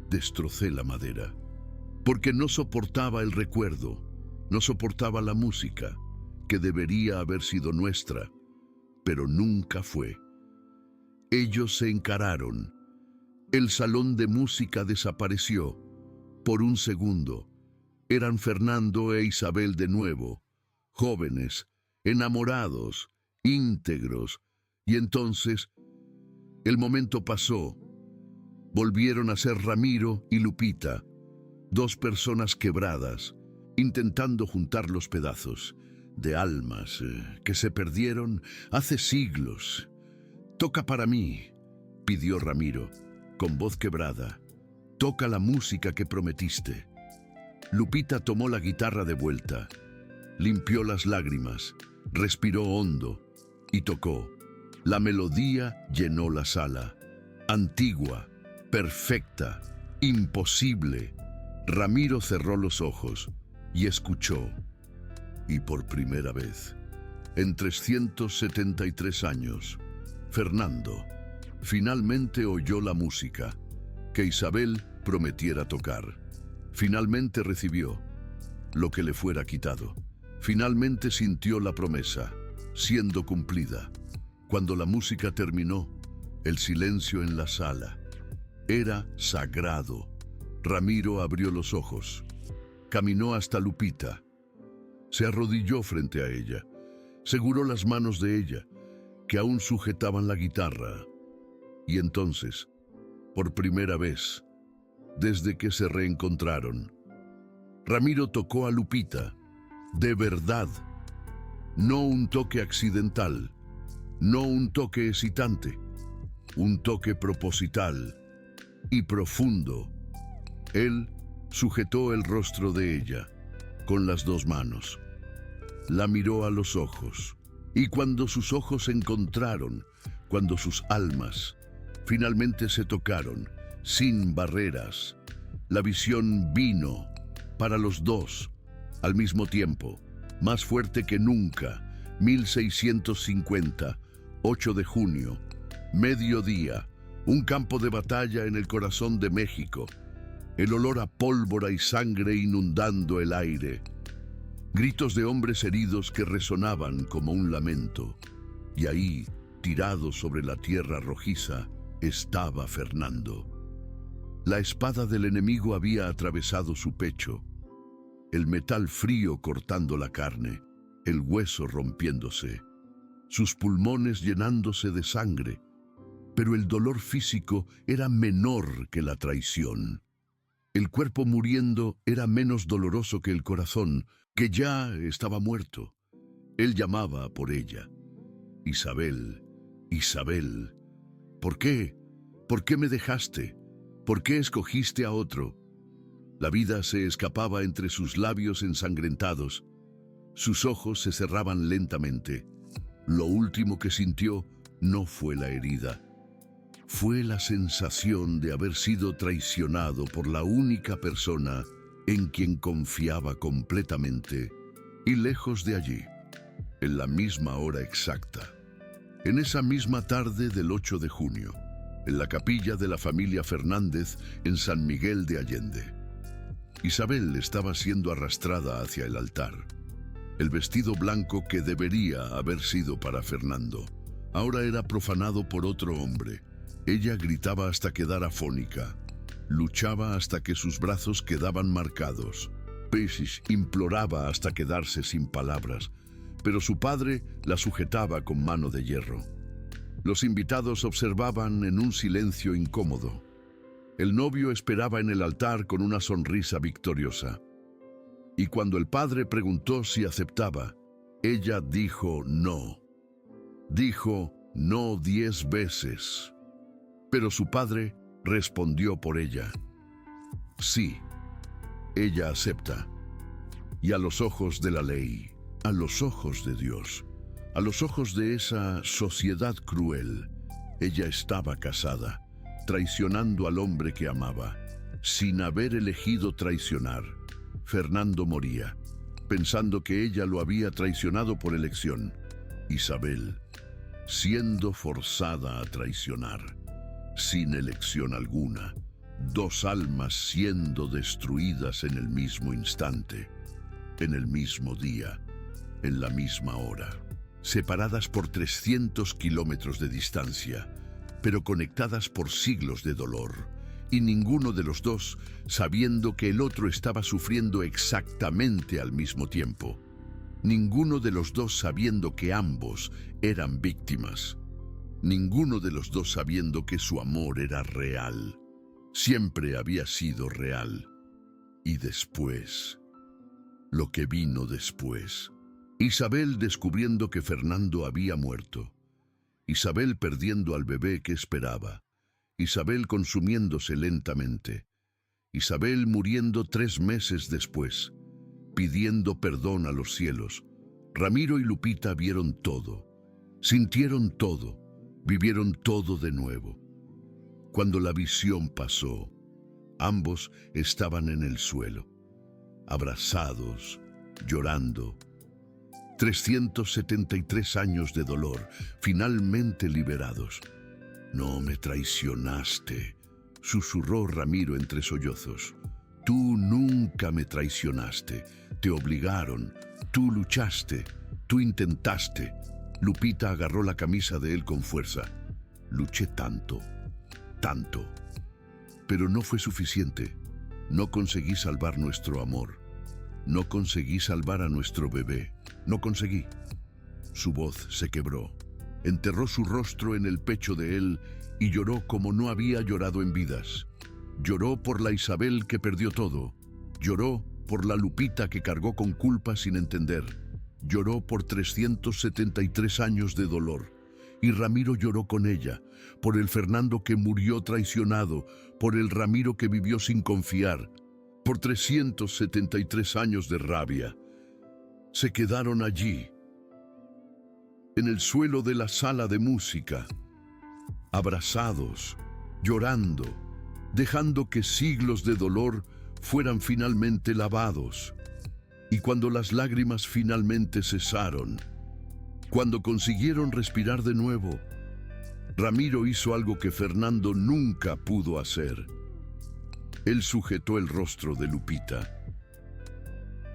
destrocé la madera, porque no soportaba el recuerdo, no soportaba la música, que debería haber sido nuestra, pero nunca fue. Ellos se encararon. El salón de música desapareció. Por un segundo, eran Fernando e Isabel de nuevo, jóvenes, enamorados, íntegros. Y entonces, el momento pasó. Volvieron a ser Ramiro y Lupita, 2 personas quebradas, intentando juntar los pedazos de almas que se perdieron hace siglos. «Toca para mí», pidió Ramiro, con voz quebrada. «Toca la música que prometiste». Lupita tomó la guitarra de vuelta, limpió las lágrimas, respiró hondo y tocó. La melodía llenó la sala. Antigua, perfecta, imposible. Ramiro cerró los ojos y escuchó. Y por primera vez, en 373 años, Fernando finalmente oyó la música que Isabel prometiera tocar. Finalmente recibió lo que le fuera quitado. Finalmente sintió la promesa, siendo cumplida. Cuando la música terminó, el silencio en la sala era sagrado. Ramiro abrió los ojos, caminó hasta Lupita, se arrodilló frente a ella, seguró las manos de ella, que aún sujetaban la guitarra, y entonces, por primera vez, desde que se reencontraron, Ramiro tocó a Lupita, de verdad, no un toque accidental, no un toque excitante, un toque proposital y profundo. Él sujetó el rostro de ella con las 2 manos. La miró a los ojos y cuando sus ojos se encontraron, cuando sus almas finalmente se tocaron, sin barreras, la visión vino para los 2 al mismo tiempo, más fuerte que nunca. 1650, 8 de junio, mediodía, un campo de batalla en el corazón de México, el olor a pólvora y sangre inundando el aire, gritos de hombres heridos que resonaban como un lamento, y ahí, tirado sobre la tierra rojiza, estaba Fernando. La espada del enemigo había atravesado su pecho, el metal frío cortando la carne, el hueso rompiéndose, sus pulmones llenándose de sangre, pero el dolor físico era menor que la traición. El cuerpo muriendo era menos doloroso que el corazón, que ya estaba muerto. Él llamaba por ella. Isabel, Isabel, ¿por qué? ¿Por qué me dejaste? ¿Por qué escogiste a otro? La vida se escapaba entre sus labios ensangrentados. Sus ojos se cerraban lentamente. Lo último que sintió no fue la herida. Fue la sensación de haber sido traicionado por la única persona en quien confiaba completamente. Y lejos de allí, en la misma hora exacta, en esa misma tarde del 8 de junio, en la capilla de la familia Fernández en San Miguel de Allende, Isabel estaba siendo arrastrada hacia el altar. El vestido blanco que debería haber sido para Fernando, ahora era profanado por otro hombre. Ella gritaba hasta quedar afónica, luchaba hasta que sus brazos quedaban marcados. Pesis imploraba hasta quedarse sin palabras, pero su padre la sujetaba con mano de hierro. Los invitados observaban en un silencio incómodo. El novio esperaba en el altar con una sonrisa victoriosa. Y cuando el padre preguntó si aceptaba, ella dijo no. Dijo, no 10 veces. Pero su padre respondió por ella. Sí, ella acepta. Y a los ojos de la ley, a los ojos de Dios, a los ojos de esa sociedad cruel, ella estaba casada, traicionando al hombre que amaba. Sin haber elegido traicionar, Fernando moría, pensando que ella lo había traicionado por elección. Isabel, siendo forzada a traicionar, sin elección alguna, dos almas siendo destruidas en el mismo instante, en el mismo día, en la misma hora, separadas por 300 kilómetros de distancia, pero conectadas por siglos de dolor, y ninguno de los dos sabiendo que el otro estaba sufriendo exactamente al mismo tiempo. Ninguno de los dos sabiendo que ambos eran víctimas. Ninguno de los dos sabiendo que su amor era real. Siempre había sido real. Y después, lo que vino después. Isabel descubriendo que Fernando había muerto. Isabel perdiendo al bebé que esperaba. Isabel consumiéndose lentamente. Isabel muriendo 3 meses después, pidiendo perdón a los cielos. Ramiro y Lupita vieron todo, sintieron todo, vivieron todo de nuevo. Cuando la visión pasó, ambos estaban en el suelo, abrazados, llorando. 373 años de dolor, finalmente liberados. «No me traicionaste», susurró Ramiro entre sollozos. «Tú nunca me traicionaste. Te obligaron. Tú luchaste. Tú intentaste». Lupita agarró la camisa de él con fuerza. «Luché tanto, tanto. Pero no fue suficiente. No conseguí salvar nuestro amor. No conseguí salvar a nuestro bebé. No conseguí». Su voz se quebró. Enterró su rostro en el pecho de él y lloró como no había llorado en vidas. Lloró por la Isabel que perdió todo. Lloró por la Lupita que cargó con culpa sin entender. Lloró por 373 años de dolor. Y Ramiro lloró con ella, por el Fernando que murió traicionado, por el Ramiro que vivió sin confiar, por 373 años de rabia. Se quedaron allí, en el suelo de la sala de música, abrazados, llorando, dejando que siglos de dolor fueran finalmente lavados. Y cuando las lágrimas finalmente cesaron, cuando consiguieron respirar de nuevo, Ramiro hizo algo que Fernando nunca pudo hacer. Él sujetó el rostro de Lupita,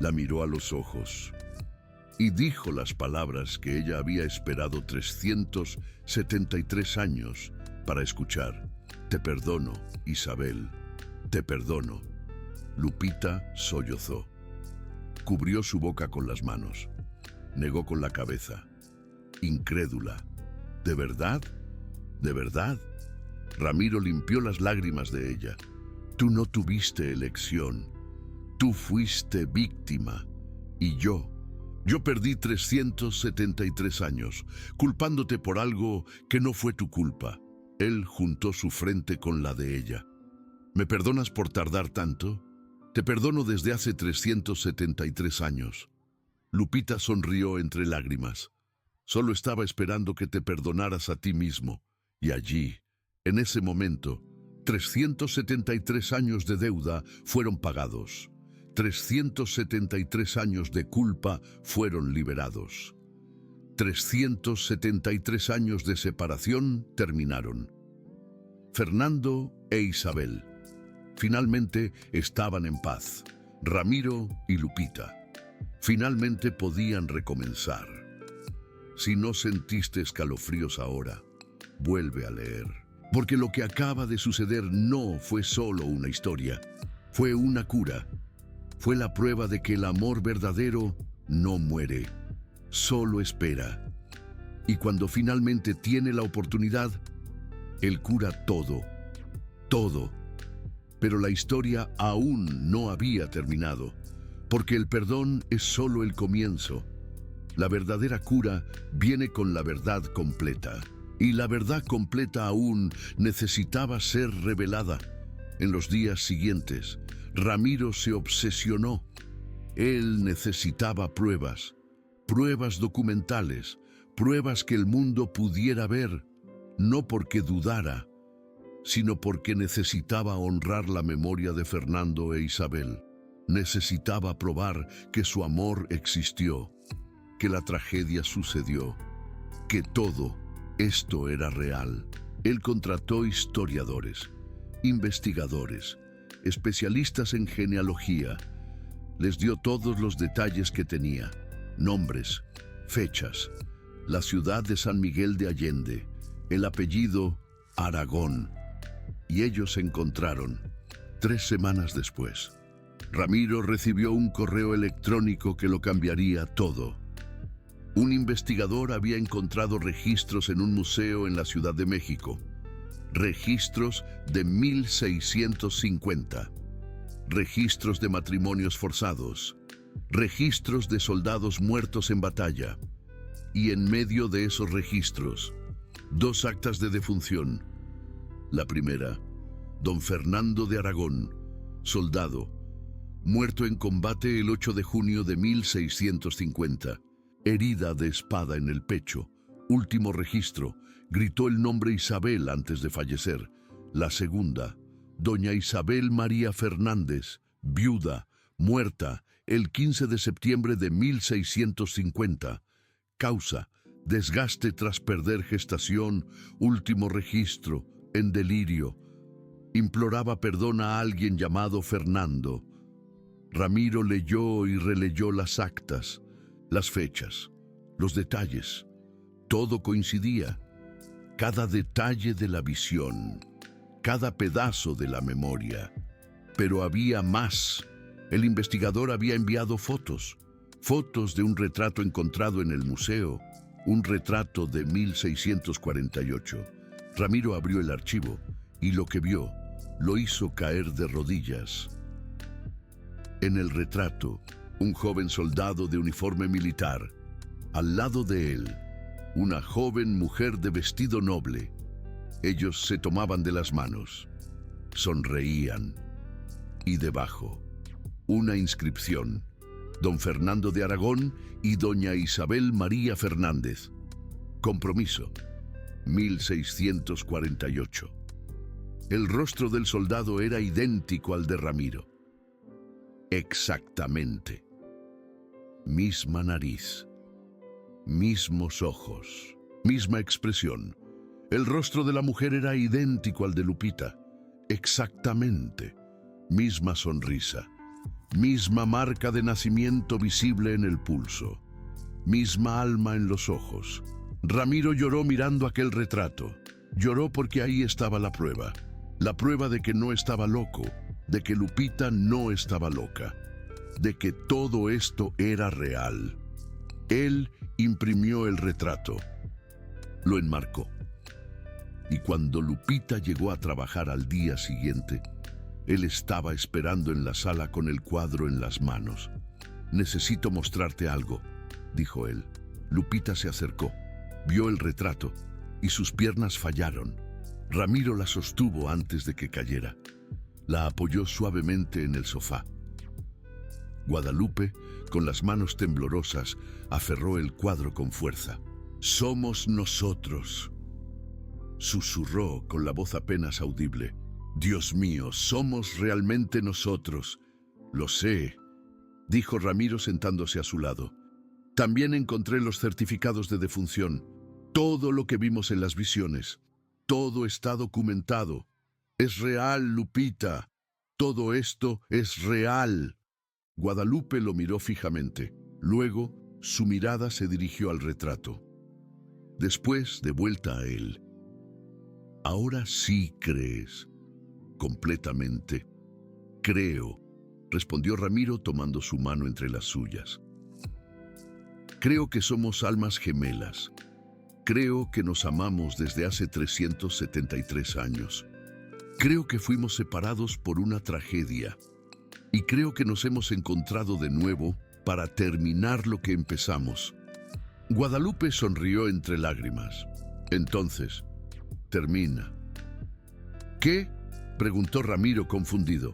la miró a los ojos y dijo las palabras que ella había esperado 373 años para escuchar. «Te perdono, Isabel, te perdono». Lupita sollozó. Cubrió su boca con las manos. Negó con la cabeza, incrédula. «¿De verdad? ¿De verdad?» Ramiro limpió las lágrimas de ella. «Tú no tuviste elección. Tú fuiste víctima. Y yo perdí 373 años, culpándote por algo que no fue tu culpa». Él juntó su frente con la de ella. «¿Me perdonas por tardar tanto? Te perdono desde hace 373 años». Lupita sonrió entre lágrimas. «Solo estaba esperando que te perdonaras a ti mismo». Y allí, en ese momento, 373 años de deuda fueron pagados. 373 años de culpa fueron liberados. 373 años de separación terminaron. Fernando e Isabel finalmente estaban en paz. Ramiro y Lupita finalmente podían recomenzar. Si no sentiste escalofríos ahora, vuelve a leer. Porque lo que acaba de suceder no fue solo una historia, fue una cura. Fue la prueba de que el amor verdadero no muere, solo espera. Y cuando finalmente tiene la oportunidad, Él cura todo, todo. Pero la historia aún no había terminado, porque el perdón es solo el comienzo. La verdadera cura viene con la verdad completa. Y la verdad completa aún necesitaba ser revelada. En los días siguientes, Ramiro se obsesionó. Él necesitaba pruebas, pruebas documentales, pruebas que el mundo pudiera ver, no porque dudara, sino porque necesitaba honrar la memoria de Fernando e Isabel. Necesitaba probar que su amor existió, que la tragedia sucedió, que todo esto era real. Él contrató historiadores, investigadores, especialistas en genealogía. Les dio todos los detalles que tenía, nombres, fechas, la ciudad de San Miguel de Allende, el apellido Aragón. Y ellos se encontraron 3 semanas después. Ramiro recibió un correo electrónico que lo cambiaría todo. Un investigador había encontrado registros en un museo en la Ciudad de México. Registros de 1650. Registros de matrimonios forzados. Registros de soldados muertos en batalla. Y en medio de esos registros, 2 actas de defunción. La primera, don Fernando de Aragón, soldado, muerto en combate el 8 de junio de 1650, herida de espada en el pecho. Último registro, gritó el nombre Isabel antes de fallecer. La segunda, doña Isabel María Fernández, viuda, muerta el 15 de septiembre de 1650. Causa, desgaste tras perder gestación. Último registro, en delirio. Imploraba perdón a alguien llamado Fernando. Ramiro leyó y releyó las actas, las fechas, los detalles. Todo coincidía. Cada detalle de la visión, cada pedazo de la memoria. Pero había más. El investigador había enviado fotos. Fotos de un retrato encontrado en el museo. Un retrato de 1648. Ramiro abrió el archivo y lo que vio lo hizo caer de rodillas. En el retrato, un joven soldado de uniforme militar. Al lado de él, una joven mujer de vestido noble. Ellos se tomaban de las manos, sonreían. Y debajo, una inscripción: don Fernando de Aragón y doña Isabel María Fernández. Compromiso, 1648. El rostro del soldado era idéntico al de Ramiro. Exactamente. Misma nariz, mismos ojos, misma expresión. El rostro de la mujer era idéntico al de Lupita. Exactamente. Misma sonrisa, misma marca de nacimiento visible en el pulso, misma alma en los ojos. Ramiro lloró mirando aquel retrato. Lloró porque ahí estaba la prueba de que no estaba loco, de que Lupita no estaba loca, de que todo esto era real. Él imprimió el retrato, lo enmarcó. Y cuando Lupita llegó a trabajar al día siguiente, él estaba esperando en la sala con el cuadro en las manos. «Necesito mostrarte algo», dijo él. Lupita se acercó, vio el retrato y sus piernas fallaron. Ramiro la sostuvo antes de que cayera. La apoyó suavemente en el sofá. Guadalupe, con las manos temblorosas, aferró el cuadro con fuerza. «Somos nosotros», susurró con la voz apenas audible. «Dios mío, somos realmente nosotros». «Lo sé», dijo Ramiro sentándose a su lado. «También encontré los certificados de defunción. Todo lo que vimos en las visiones. Todo está documentado. Es real, Lupita. Todo esto es real». Guadalupe lo miró fijamente. Luego, su mirada se dirigió al retrato. Después, de vuelta a él. «Ahora sí crees». «Completamente». «Creo», respondió Ramiro tomando su mano entre las suyas. «Creo que somos almas gemelas. Creo que nos amamos desde hace 373 años. Creo que fuimos separados por una tragedia. Y creo que nos hemos encontrado de nuevo para terminar lo que empezamos». Guadalupe sonrió entre lágrimas. Entonces, termina. ¿Qué? Preguntó Ramiro confundido.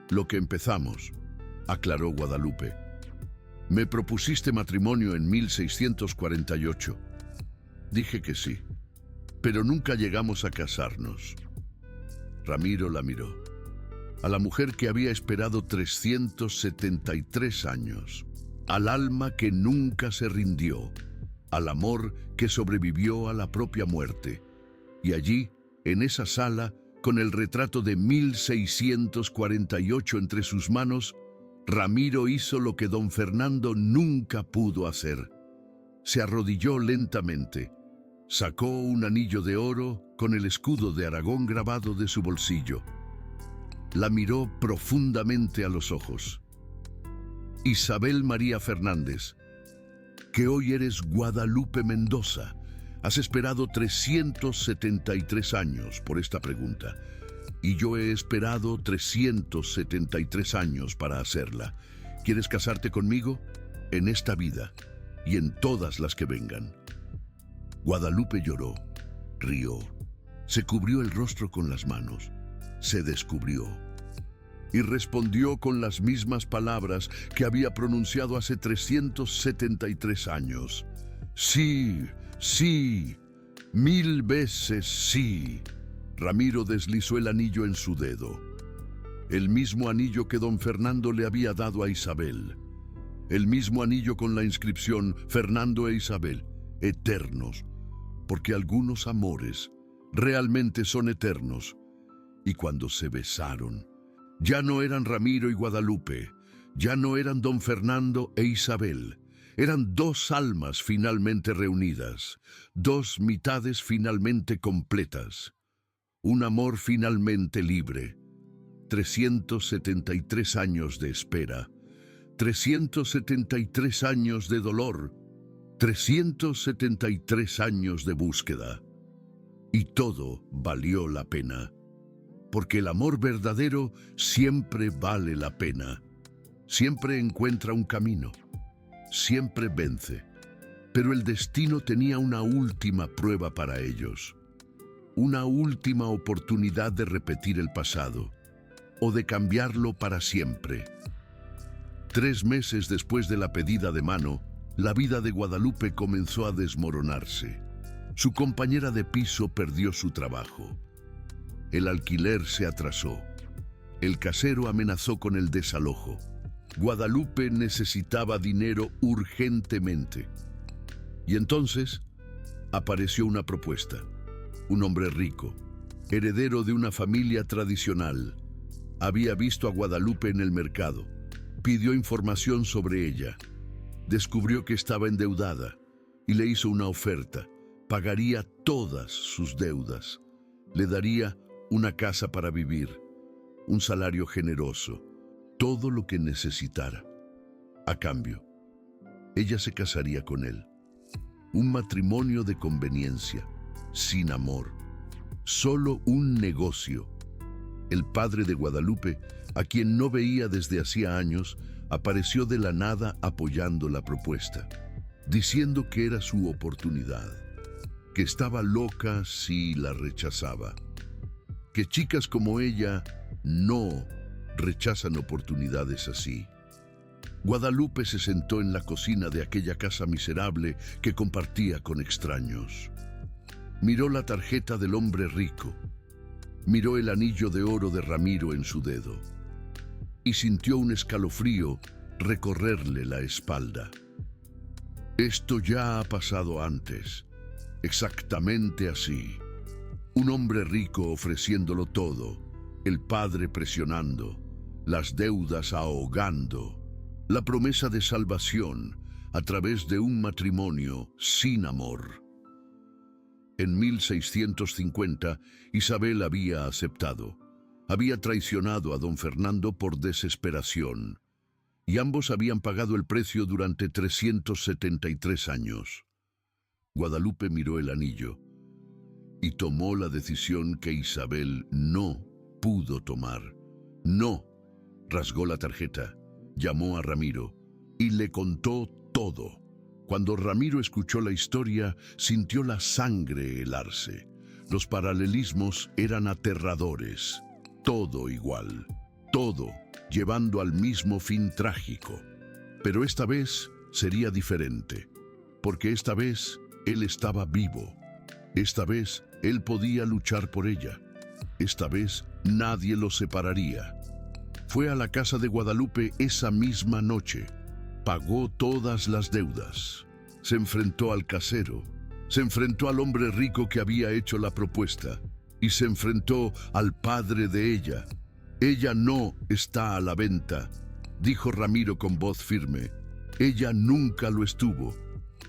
Lo que empezamos, aclaró Guadalupe. Me propusiste matrimonio en 1648. Dije que sí, pero nunca llegamos a casarnos. Ramiro la miró. A la mujer que había esperado 373 años, al alma que nunca se rindió, al amor que sobrevivió a la propia muerte. Y allí, en esa sala, con el retrato de 1648 entre sus manos, Ramiro hizo lo que don Fernando nunca pudo hacer. Se arrodilló lentamente, sacó un anillo de oro con el escudo de Aragón grabado de su bolsillo. La miró profundamente a los ojos. Isabel María Fernández, que hoy eres Guadalupe Mendoza. Has esperado 373 años por esta pregunta, y yo he esperado 373 años para hacerla. ¿Quieres casarte conmigo? En esta vida y en todas las que vengan. Guadalupe lloró, rió, se cubrió el rostro con las manos, se descubrió y respondió con las mismas palabras que había pronunciado hace 373 años. Sí, sí, 1000 veces sí. Ramiro deslizó el anillo en su dedo. El mismo anillo que don Fernando le había dado a Isabel. El mismo anillo con la inscripción Fernando e Isabel, eternos, porque algunos amores realmente son eternos. Y cuando se besaron, ya no eran Ramiro y Guadalupe, ya no eran don Fernando e Isabel. Eran dos almas finalmente reunidas, dos mitades finalmente completas, un amor finalmente libre. 373 años de espera, 373 años de dolor, 373 años de búsqueda. Y todo valió la pena, porque el amor verdadero siempre vale la pena, siempre encuentra un camino. Siempre vence, pero el destino tenía una última prueba para ellos, una última oportunidad de repetir el pasado o de cambiarlo para siempre. 3 meses después de la pedida de mano, la vida de Guadalupe comenzó a desmoronarse. Su compañera de piso perdió su trabajo. El alquiler se atrasó. El casero amenazó con el desalojo. Guadalupe necesitaba dinero urgentemente. Y entonces apareció una propuesta. Un hombre rico, heredero de una familia tradicional, había visto a Guadalupe en el mercado. Pidió información sobre ella. Descubrió que estaba endeudada y le hizo una oferta. Pagaría todas sus deudas. Le daría una casa para vivir, un salario generoso, todo lo que necesitara. A cambio, ella se casaría con él. Un matrimonio de conveniencia, sin amor, solo un negocio. El padre de Guadalupe, a quien no veía desde hacía años, apareció de la nada apoyando la propuesta, diciendo que era su oportunidad, que estaba loca si la rechazaba, que chicas como ella no rechazan oportunidades así. Guadalupe se sentó en la cocina de aquella casa miserable que compartía con extraños. Miró la tarjeta del hombre rico, miró el anillo de oro de Ramiro en su dedo y sintió un escalofrío recorrerle la espalda. Esto ya ha pasado antes, exactamente así. Un hombre rico ofreciéndolo todo, el padre presionando, las deudas ahogando, la promesa de salvación a través de un matrimonio sin amor. En 1650, Isabel había aceptado. Había traicionado a don Fernando por desesperación, y ambos habían pagado el precio durante 373 años. Guadalupe miró el anillo y tomó la decisión que Isabel no pudo tomar. No. Rasgó la tarjeta, llamó a Ramiro y le contó todo. Cuando Ramiro escuchó la historia, sintió la sangre helarse. Los paralelismos eran aterradores. Todo igual, todo llevando al mismo fin trágico. Pero esta vez sería diferente, porque esta vez él estaba vivo. Esta vez él podía luchar por ella. Esta vez nadie lo separaría. Fue a la casa de Guadalupe esa misma noche. Pagó todas las deudas. Se enfrentó al casero. Se enfrentó al hombre rico que había hecho la propuesta. Y se enfrentó al padre de ella. Ella no está a la venta, dijo Ramiro con voz firme. Ella nunca lo estuvo.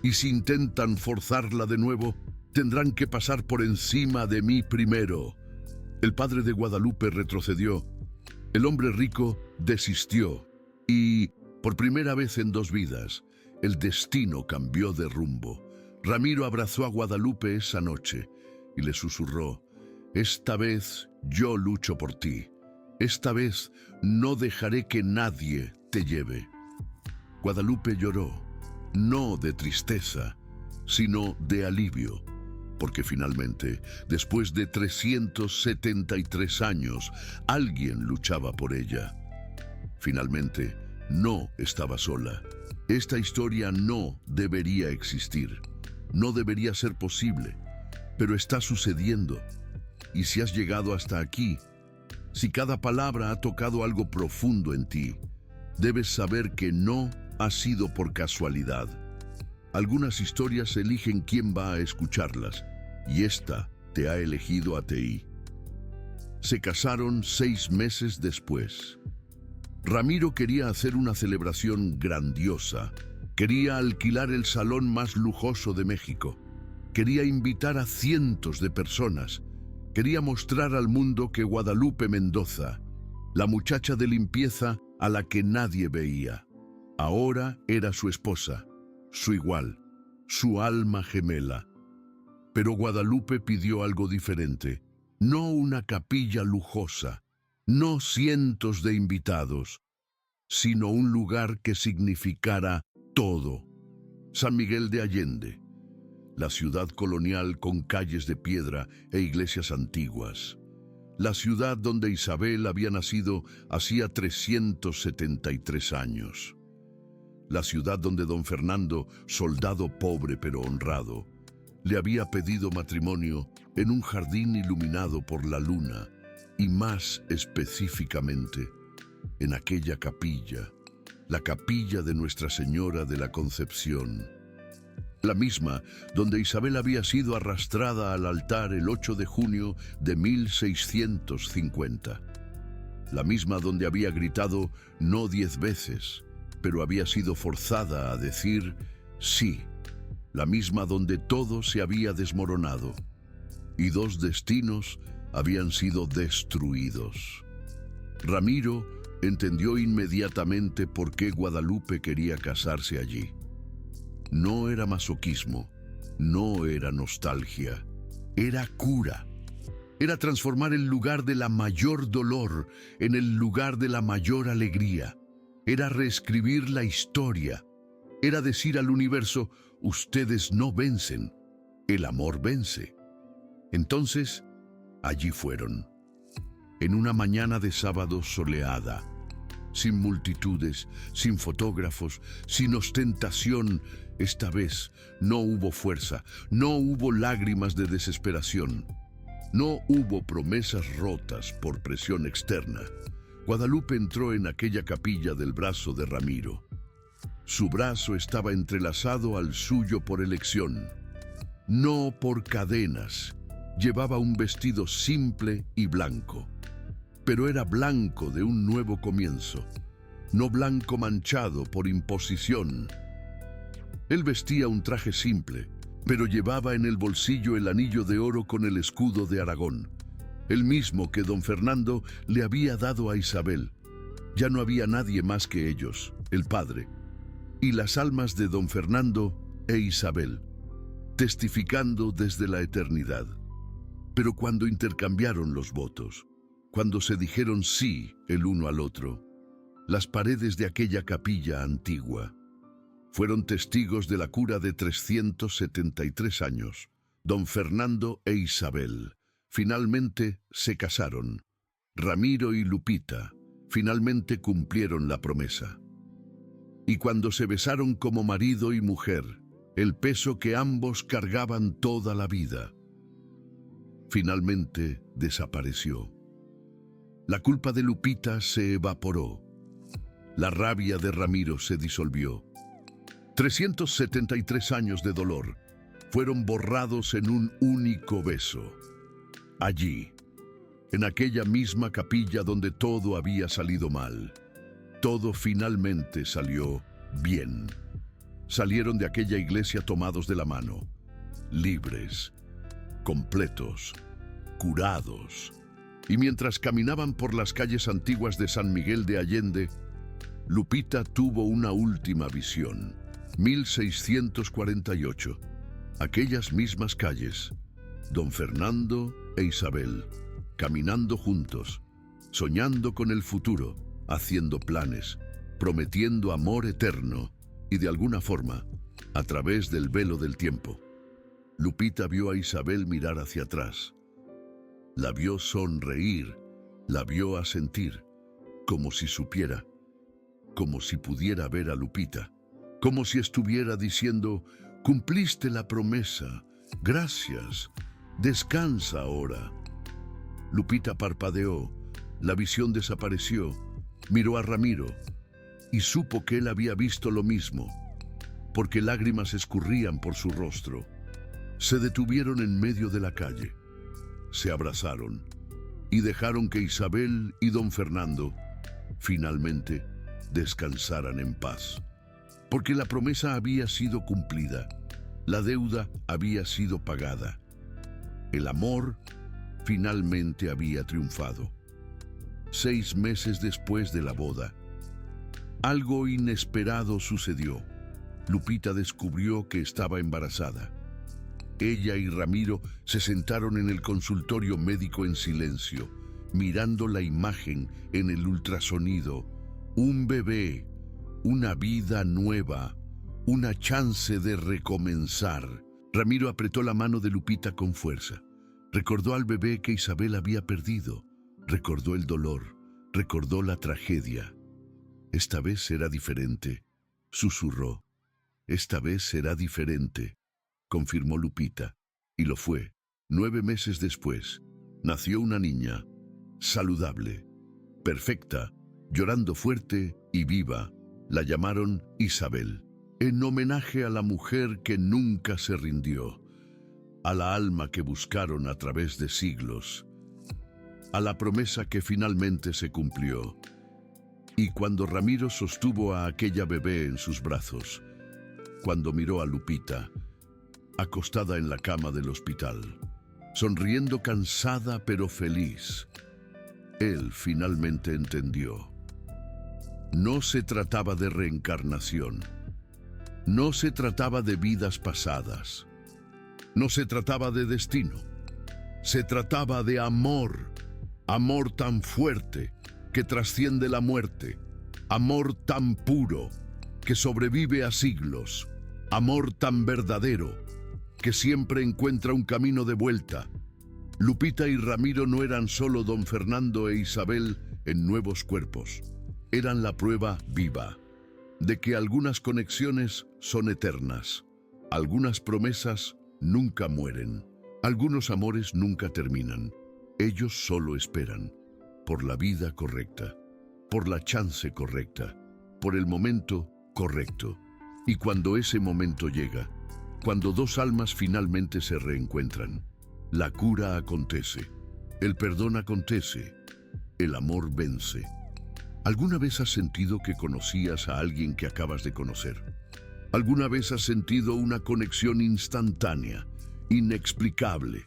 Y si intentan forzarla de nuevo, tendrán que pasar por encima de mí primero. El padre de Guadalupe retrocedió. El hombre rico desistió. Y, por primera vez en 2 vidas, el destino cambió de rumbo. Ramiro abrazó a Guadalupe esa noche y le susurró: «Esta vez yo lucho por ti. Esta vez no dejaré que nadie te lleve». Guadalupe lloró, no de tristeza, sino de alivio, porque finalmente, después de 373 años, alguien luchaba por ella. Finalmente, no estaba sola. Esta historia no debería existir, no debería ser posible, pero está sucediendo. Y si has llegado hasta aquí, si cada palabra ha tocado algo profundo en ti, debes saber que no ha sido por casualidad. Algunas historias eligen quién va a escucharlas, y esta te ha elegido a ti. Se casaron 6 meses después. Ramiro quería hacer una celebración grandiosa. Quería alquilar el salón más lujoso de México. Quería invitar a cientos de personas. Quería mostrar al mundo que Guadalupe Mendoza, la muchacha de limpieza a la que nadie veía, ahora era su esposa, su igual, su alma gemela. Pero Guadalupe pidió algo diferente. No una capilla lujosa, no cientos de invitados, sino un lugar que significara todo. San Miguel de Allende, la ciudad colonial con calles de piedra e iglesias antiguas. La ciudad donde Isabel había nacido hacía 373 años. La ciudad donde don Fernando, soldado pobre pero honrado, le había pedido matrimonio en un jardín iluminado por la luna, y más específicamente, en aquella capilla, la capilla de Nuestra Señora de la Concepción. La misma donde Isabel había sido arrastrada al altar el 8 de junio de 1650. La misma donde había gritado no 10 veces, pero había sido forzada a decir sí. La misma donde todo se había desmoronado y 2 destinos habían sido destruidos. Ramiro entendió inmediatamente por qué Guadalupe quería casarse allí. No era masoquismo, no era nostalgia, era cura. Era transformar el lugar de la mayor dolor en el lugar de la mayor alegría. Era reescribir la historia. Era decir al universo: ustedes no vencen, el amor vence. Entonces, allí fueron, en una mañana de sábado soleada, sin multitudes, sin fotógrafos, sin ostentación. Esta vez no hubo fuerza, no hubo lágrimas de desesperación, no hubo promesas rotas por presión externa. Guadalupe entró en aquella capilla del brazo de Ramiro. Su brazo estaba entrelazado al suyo por elección, no por cadenas. Llevaba un vestido simple y blanco, pero era blanco de un nuevo comienzo, no blanco manchado por imposición. Él vestía un traje simple, pero llevaba en el bolsillo el anillo de oro con el escudo de Aragón, el mismo que don Fernando le había dado a Isabel. Ya no había nadie más que ellos, el padre, y las almas de don Fernando e Isabel, testificando desde la eternidad. Pero cuando intercambiaron los votos, cuando se dijeron sí el uno al otro, las paredes de aquella capilla antigua Fueron testigos de la cura de 373 años. Don Fernando e Isabel finalmente se casaron. Ramiro y Lupita finalmente cumplieron la promesa. Y cuando se besaron como marido y mujer, el peso que ambos cargaban toda la vida finalmente desapareció. La culpa de Lupita se evaporó. La rabia de Ramiro se disolvió. 373 años de dolor fueron borrados en un único beso. Allí, en aquella misma capilla donde todo había salido mal, todo finalmente salió bien. Salieron de aquella iglesia tomados de la mano, libres, completos, curados. Y mientras caminaban por las calles antiguas de San Miguel de Allende, Lupita tuvo una última visión. 1648. Aquellas mismas calles, don Fernando e Isabel, caminando juntos, soñando con el futuro, haciendo planes, prometiendo amor eterno y de alguna forma, a través del velo del tiempo. Lupita vio a Isabel mirar hacia atrás. La vio sonreír, la vio asentir, como si supiera, como si pudiera ver a Lupita, como si estuviera diciendo: cumpliste la promesa, gracias, descansa ahora. Lupita parpadeó, la visión desapareció, miró a Ramiro y supo que él había visto lo mismo, porque lágrimas escurrían por su rostro. Se detuvieron en medio de la calle, se abrazaron y dejaron que Isabel y don Fernando finalmente descansaran en paz. Porque la promesa había sido cumplida, la deuda había sido pagada, el amor finalmente había triunfado. 6 meses después de la boda, algo inesperado sucedió. Lupita descubrió que estaba embarazada. Ella y Ramiro se sentaron en el consultorio médico en silencio, mirando la imagen en el ultrasonido. Un bebé, una vida nueva, una chance de recomenzar. Ramiro apretó la mano de Lupita con fuerza. Recordó al bebé que Isabel había perdido. Recordó el dolor, recordó la tragedia. Esta vez será diferente, susurró. Esta vez será diferente, confirmó Lupita. Y lo fue. 9 meses después, nació una niña, saludable, perfecta, llorando fuerte y viva. La llamaron Isabel, en homenaje a la mujer que nunca se rindió, a la alma que buscaron a través de siglos, a la promesa que finalmente se cumplió. Y cuando Ramiro sostuvo a aquella bebé en sus brazos, cuando miró a Lupita, acostada en la cama del hospital, sonriendo cansada pero feliz, él finalmente entendió. No se trataba de reencarnación, no se trataba de vidas pasadas, no se trataba de destino, se trataba de amor, amor tan fuerte que trasciende la muerte, amor tan puro que sobrevive a siglos, amor tan verdadero que siempre encuentra un camino de vuelta. Lupita y Ramiro no eran solo don Fernando e Isabel en nuevos cuerpos. Eran la prueba viva de que algunas conexiones son eternas, algunas promesas nunca mueren, algunos amores nunca terminan. Ellos solo esperan por la vida correcta, por la chance correcta, por el momento correcto. Y cuando ese momento llega, cuando dos almas finalmente se reencuentran, la cura acontece, el perdón acontece, el amor vence. ¿Alguna vez has sentido que conocías a alguien que acabas de conocer? ¿Alguna vez has sentido una conexión instantánea, inexplicable,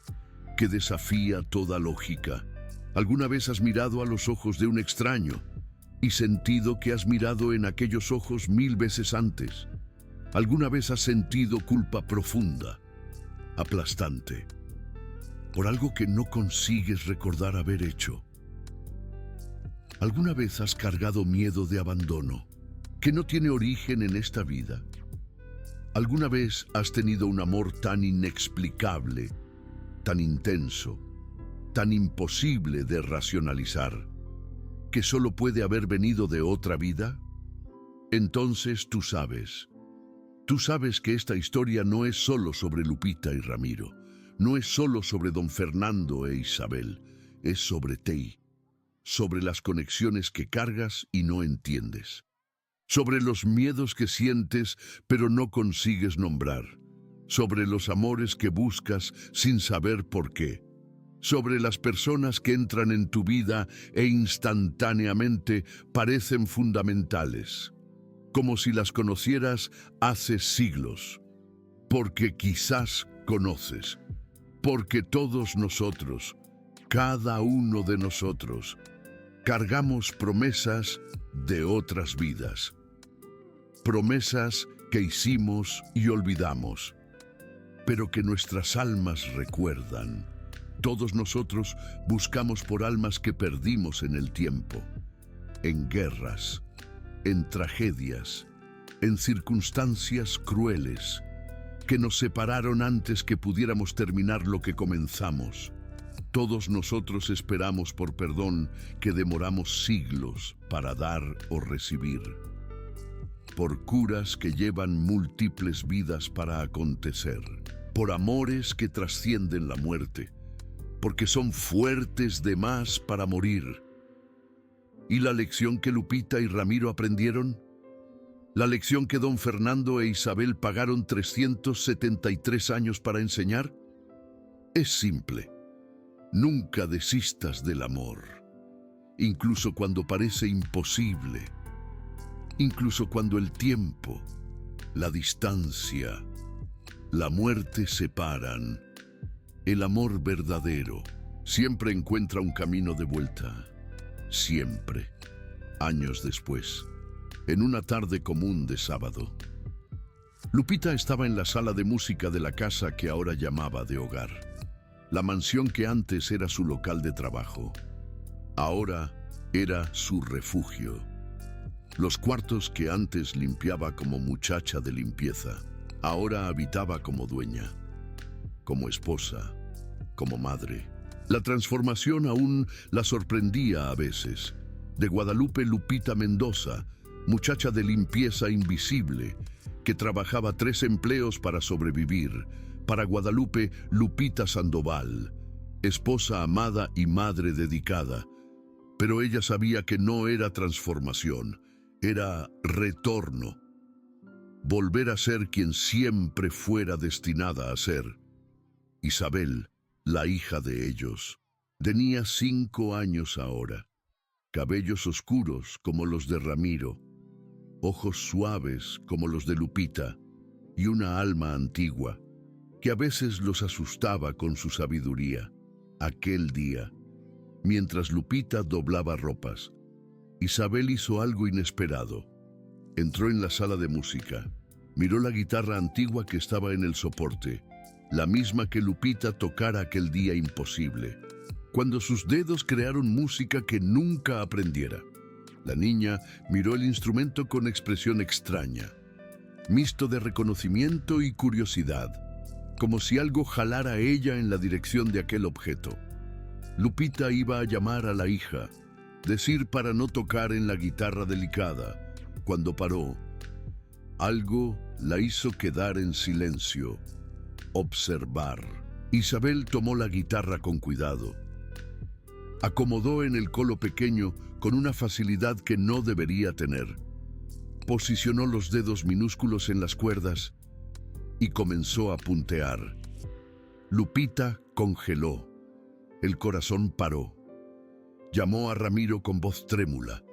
que desafía toda lógica? ¿Alguna vez has mirado a los ojos de un extraño y sentido que has mirado en aquellos ojos 1000 veces antes? ¿Alguna vez has sentido culpa profunda, aplastante, por algo que no consigues recordar haber hecho? ¿Alguna vez has cargado miedo de abandono, que no tiene origen en esta vida, ¿Alguna vez has tenido un amor tan inexplicable, tan intenso, tan imposible de racionalizar, que solo puede haber venido de otra vida? Entonces tú sabes que esta historia no es solo sobre Lupita y Ramiro, no es solo sobre don Fernando e Isabel, es sobre ti, sobre las conexiones que cargas y no entiendes, sobre los miedos que sientes pero no consigues nombrar, sobre los amores que buscas sin saber por qué, sobre las personas que entran en tu vida e instantáneamente parecen fundamentales, como si las conocieras hace siglos, porque quizás conoces, porque todos nosotros, cada uno de nosotros, cargamos promesas de otras vidas, promesas que hicimos y olvidamos, pero que nuestras almas recuerdan. Todos nosotros buscamos por almas que perdimos en el tiempo, en guerras, en tragedias, en circunstancias crueles, que nos separaron antes que pudiéramos terminar lo que comenzamos. Todos nosotros esperamos por perdón que demoramos siglos para dar o recibir, por curas que llevan múltiples vidas para acontecer, por amores que trascienden la muerte, porque son fuertes de más para morir. ¿Y la lección que Lupita y Ramiro aprendieron? ¿La lección que don Fernando e Isabel pagaron 373 años para enseñar? Es simple. Nunca desistas del amor, incluso cuando parece imposible, incluso cuando el tiempo, la distancia, la muerte separan. El amor verdadero siempre encuentra un camino de vuelta, siempre. Años después, en una tarde común de sábado, Lupita estaba en la sala de música de la casa que ahora llamaba de hogar. La mansión que antes era su local de trabajo, ahora era su refugio. Los cuartos que antes limpiaba como muchacha de limpieza, ahora habitaba como dueña, como esposa, como madre. La transformación aún la sorprendía a veces. De Guadalupe Lupita Mendoza, muchacha de limpieza invisible, que trabajaba 3 empleos para sobrevivir, para Guadalupe Lupita Sandoval, esposa amada y madre dedicada. Pero ella sabía que no era transformación, era retorno. Volver a ser quien siempre fuera destinada a ser. Isabel, la hija de ellos, tenía 5 años ahora, cabellos oscuros como los de Ramiro, ojos suaves como los de Lupita y una alma antigua que a veces los asustaba con su sabiduría. Aquel día, mientras Lupita doblaba ropas, Isabel hizo algo inesperado. Entró en la sala de música, miró la guitarra antigua que estaba en el soporte, la misma que Lupita tocara aquel día imposible, cuando sus dedos crearon música que nunca aprendiera. La niña miró el instrumento con expresión extraña, mixto de reconocimiento y curiosidad, como si algo jalara a ella en la dirección de aquel objeto. Lupita iba a llamar a la hija, decir para no tocar en la guitarra delicada. Cuando paró, algo la hizo quedar en silencio, observar. Isabel tomó la guitarra con cuidado. Acomodó en el colo pequeño con una facilidad que no debería tener. Posicionó los dedos minúsculos en las cuerdas y comenzó a puntear. Lupita congeló. El corazón paró. Llamó a Ramiro con voz trémula.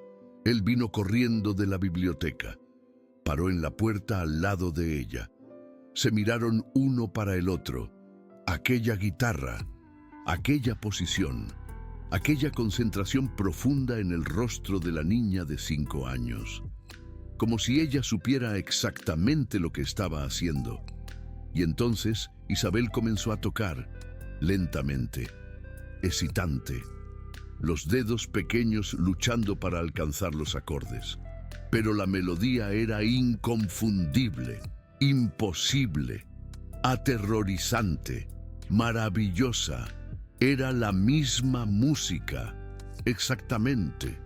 Él vino corriendo de la biblioteca. Paró en la puerta al lado de ella. Se miraron uno para el otro. Aquella guitarra, aquella posición, aquella concentración profunda en el rostro de la niña de 5 años. Como si ella supiera exactamente lo que estaba haciendo. Y entonces Isabel comenzó a tocar, lentamente, excitante, los dedos pequeños luchando para alcanzar los acordes. Pero la melodía era inconfundible. imposible, aterrorizante, maravillosa. Era la misma música, exactamente.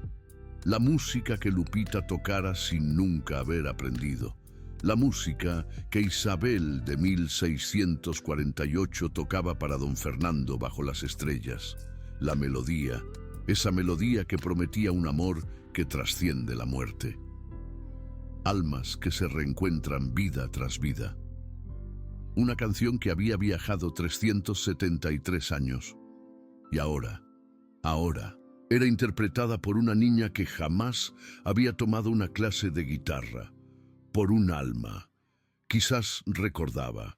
La música que Lupita tocara sin nunca haber aprendido. La música que Isabel de 1648 tocaba para don Fernando bajo las estrellas. La melodía, esa melodía que prometía un amor que trasciende la muerte. Almas que se reencuentran vida tras vida. Una canción que había viajado 373 años. Y ahora, era interpretada por una niña que jamás había tomado una clase de guitarra, por un alma. Quizás recordaba,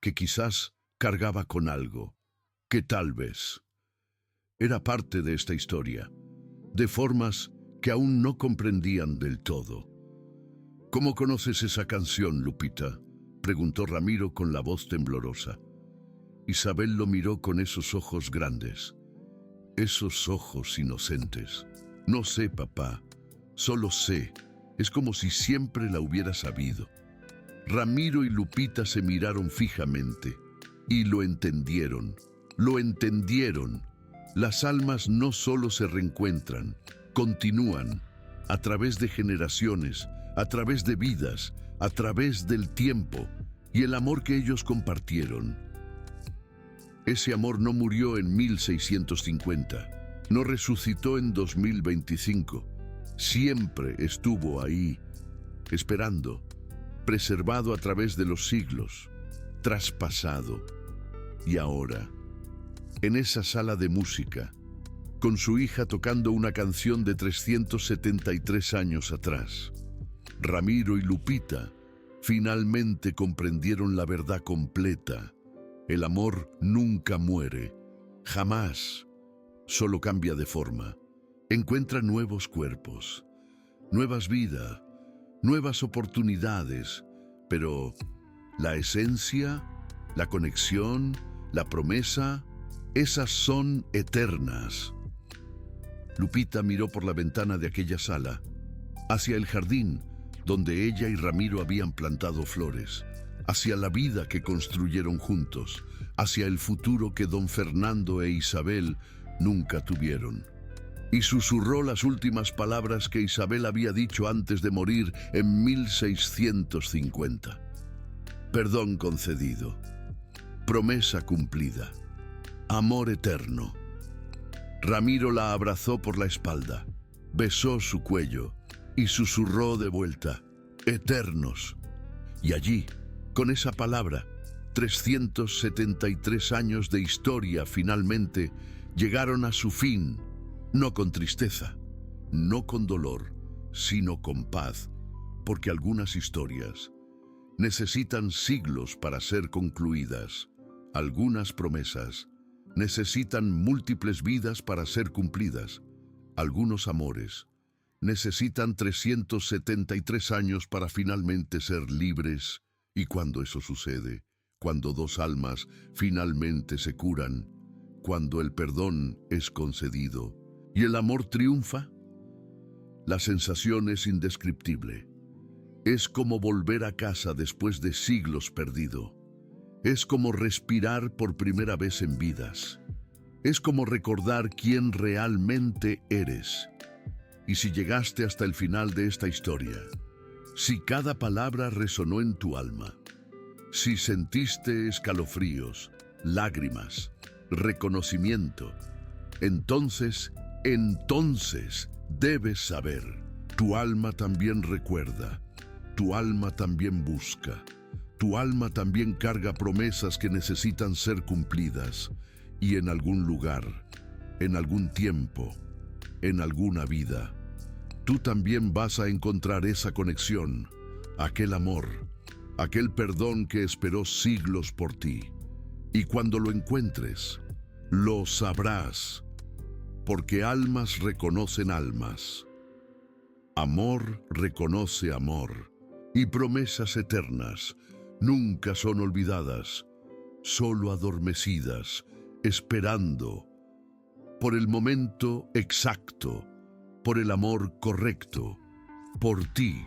que quizás cargaba con algo, que tal vez era parte de esta historia, de formas que aún no comprendían del todo. ¿Cómo conoces esa canción, Lupita?, preguntó Ramiro con la voz temblorosa. Isabel lo miró con esos ojos grandes, esos ojos inocentes. No sé, papá, solo sé. Es como si siempre la hubiera sabido. Ramiro y Lupita se miraron fijamente y lo entendieron. Lo entendieron. Las almas no solo se reencuentran, continúan a través de generaciones, a través de vidas, a través del tiempo y el amor que ellos compartieron. Ese amor no murió en 1650, no resucitó en 2025. Siempre estuvo ahí, esperando, preservado a través de los siglos, traspasado. Y ahora, en esa sala de música, con su hija tocando una canción de 373 años atrás, Ramiro y Lupita finalmente comprendieron la verdad completa. El amor nunca muere, jamás, solo cambia de forma. Encuentra nuevos cuerpos, nuevas vidas, nuevas oportunidades, pero la esencia, la conexión, la promesa, esas son eternas. Lupita miró por la ventana de aquella sala, hacia el jardín donde ella y Ramiro habían plantado flores, hacia la vida que construyeron juntos, hacia el futuro que don Fernando e Isabel nunca tuvieron. Y susurró las últimas palabras que Isabel había dicho antes de morir en 1650. Perdón concedido, promesa cumplida, amor eterno. Ramiro la abrazó por la espalda, besó su cuello y susurró de vuelta, eternos. Y allí, con esa palabra, 373 años de historia finalmente llegaron a su fin, no con tristeza, no con dolor, sino con paz, porque algunas historias necesitan siglos para ser concluidas. Algunas promesas necesitan múltiples vidas para ser cumplidas. Algunos amores necesitan 373 años para finalmente ser libres. Y cuando eso sucede, cuando dos almas finalmente se curan, cuando el perdón es concedido y el amor triunfa, la sensación es indescriptible. Es como volver a casa después de siglos perdido. Es como respirar por primera vez en vidas. Es como recordar quién realmente eres. Y si llegaste hasta el final de esta historia, si cada palabra resonó en tu alma, si sentiste escalofríos, lágrimas, reconocimiento, entonces debes saber, tu alma también recuerda, tu alma también busca, tu alma también carga promesas que necesitan ser cumplidas, y en algún lugar, en algún tiempo, en alguna vida, tú también vas a encontrar esa conexión, aquel amor, aquel perdón que esperó siglos por ti. Y cuando lo encuentres, lo sabrás, porque almas reconocen almas. Amor reconoce amor, y promesas eternas nunca son olvidadas, solo adormecidas, esperando por el momento exacto, por el amor correcto, por ti.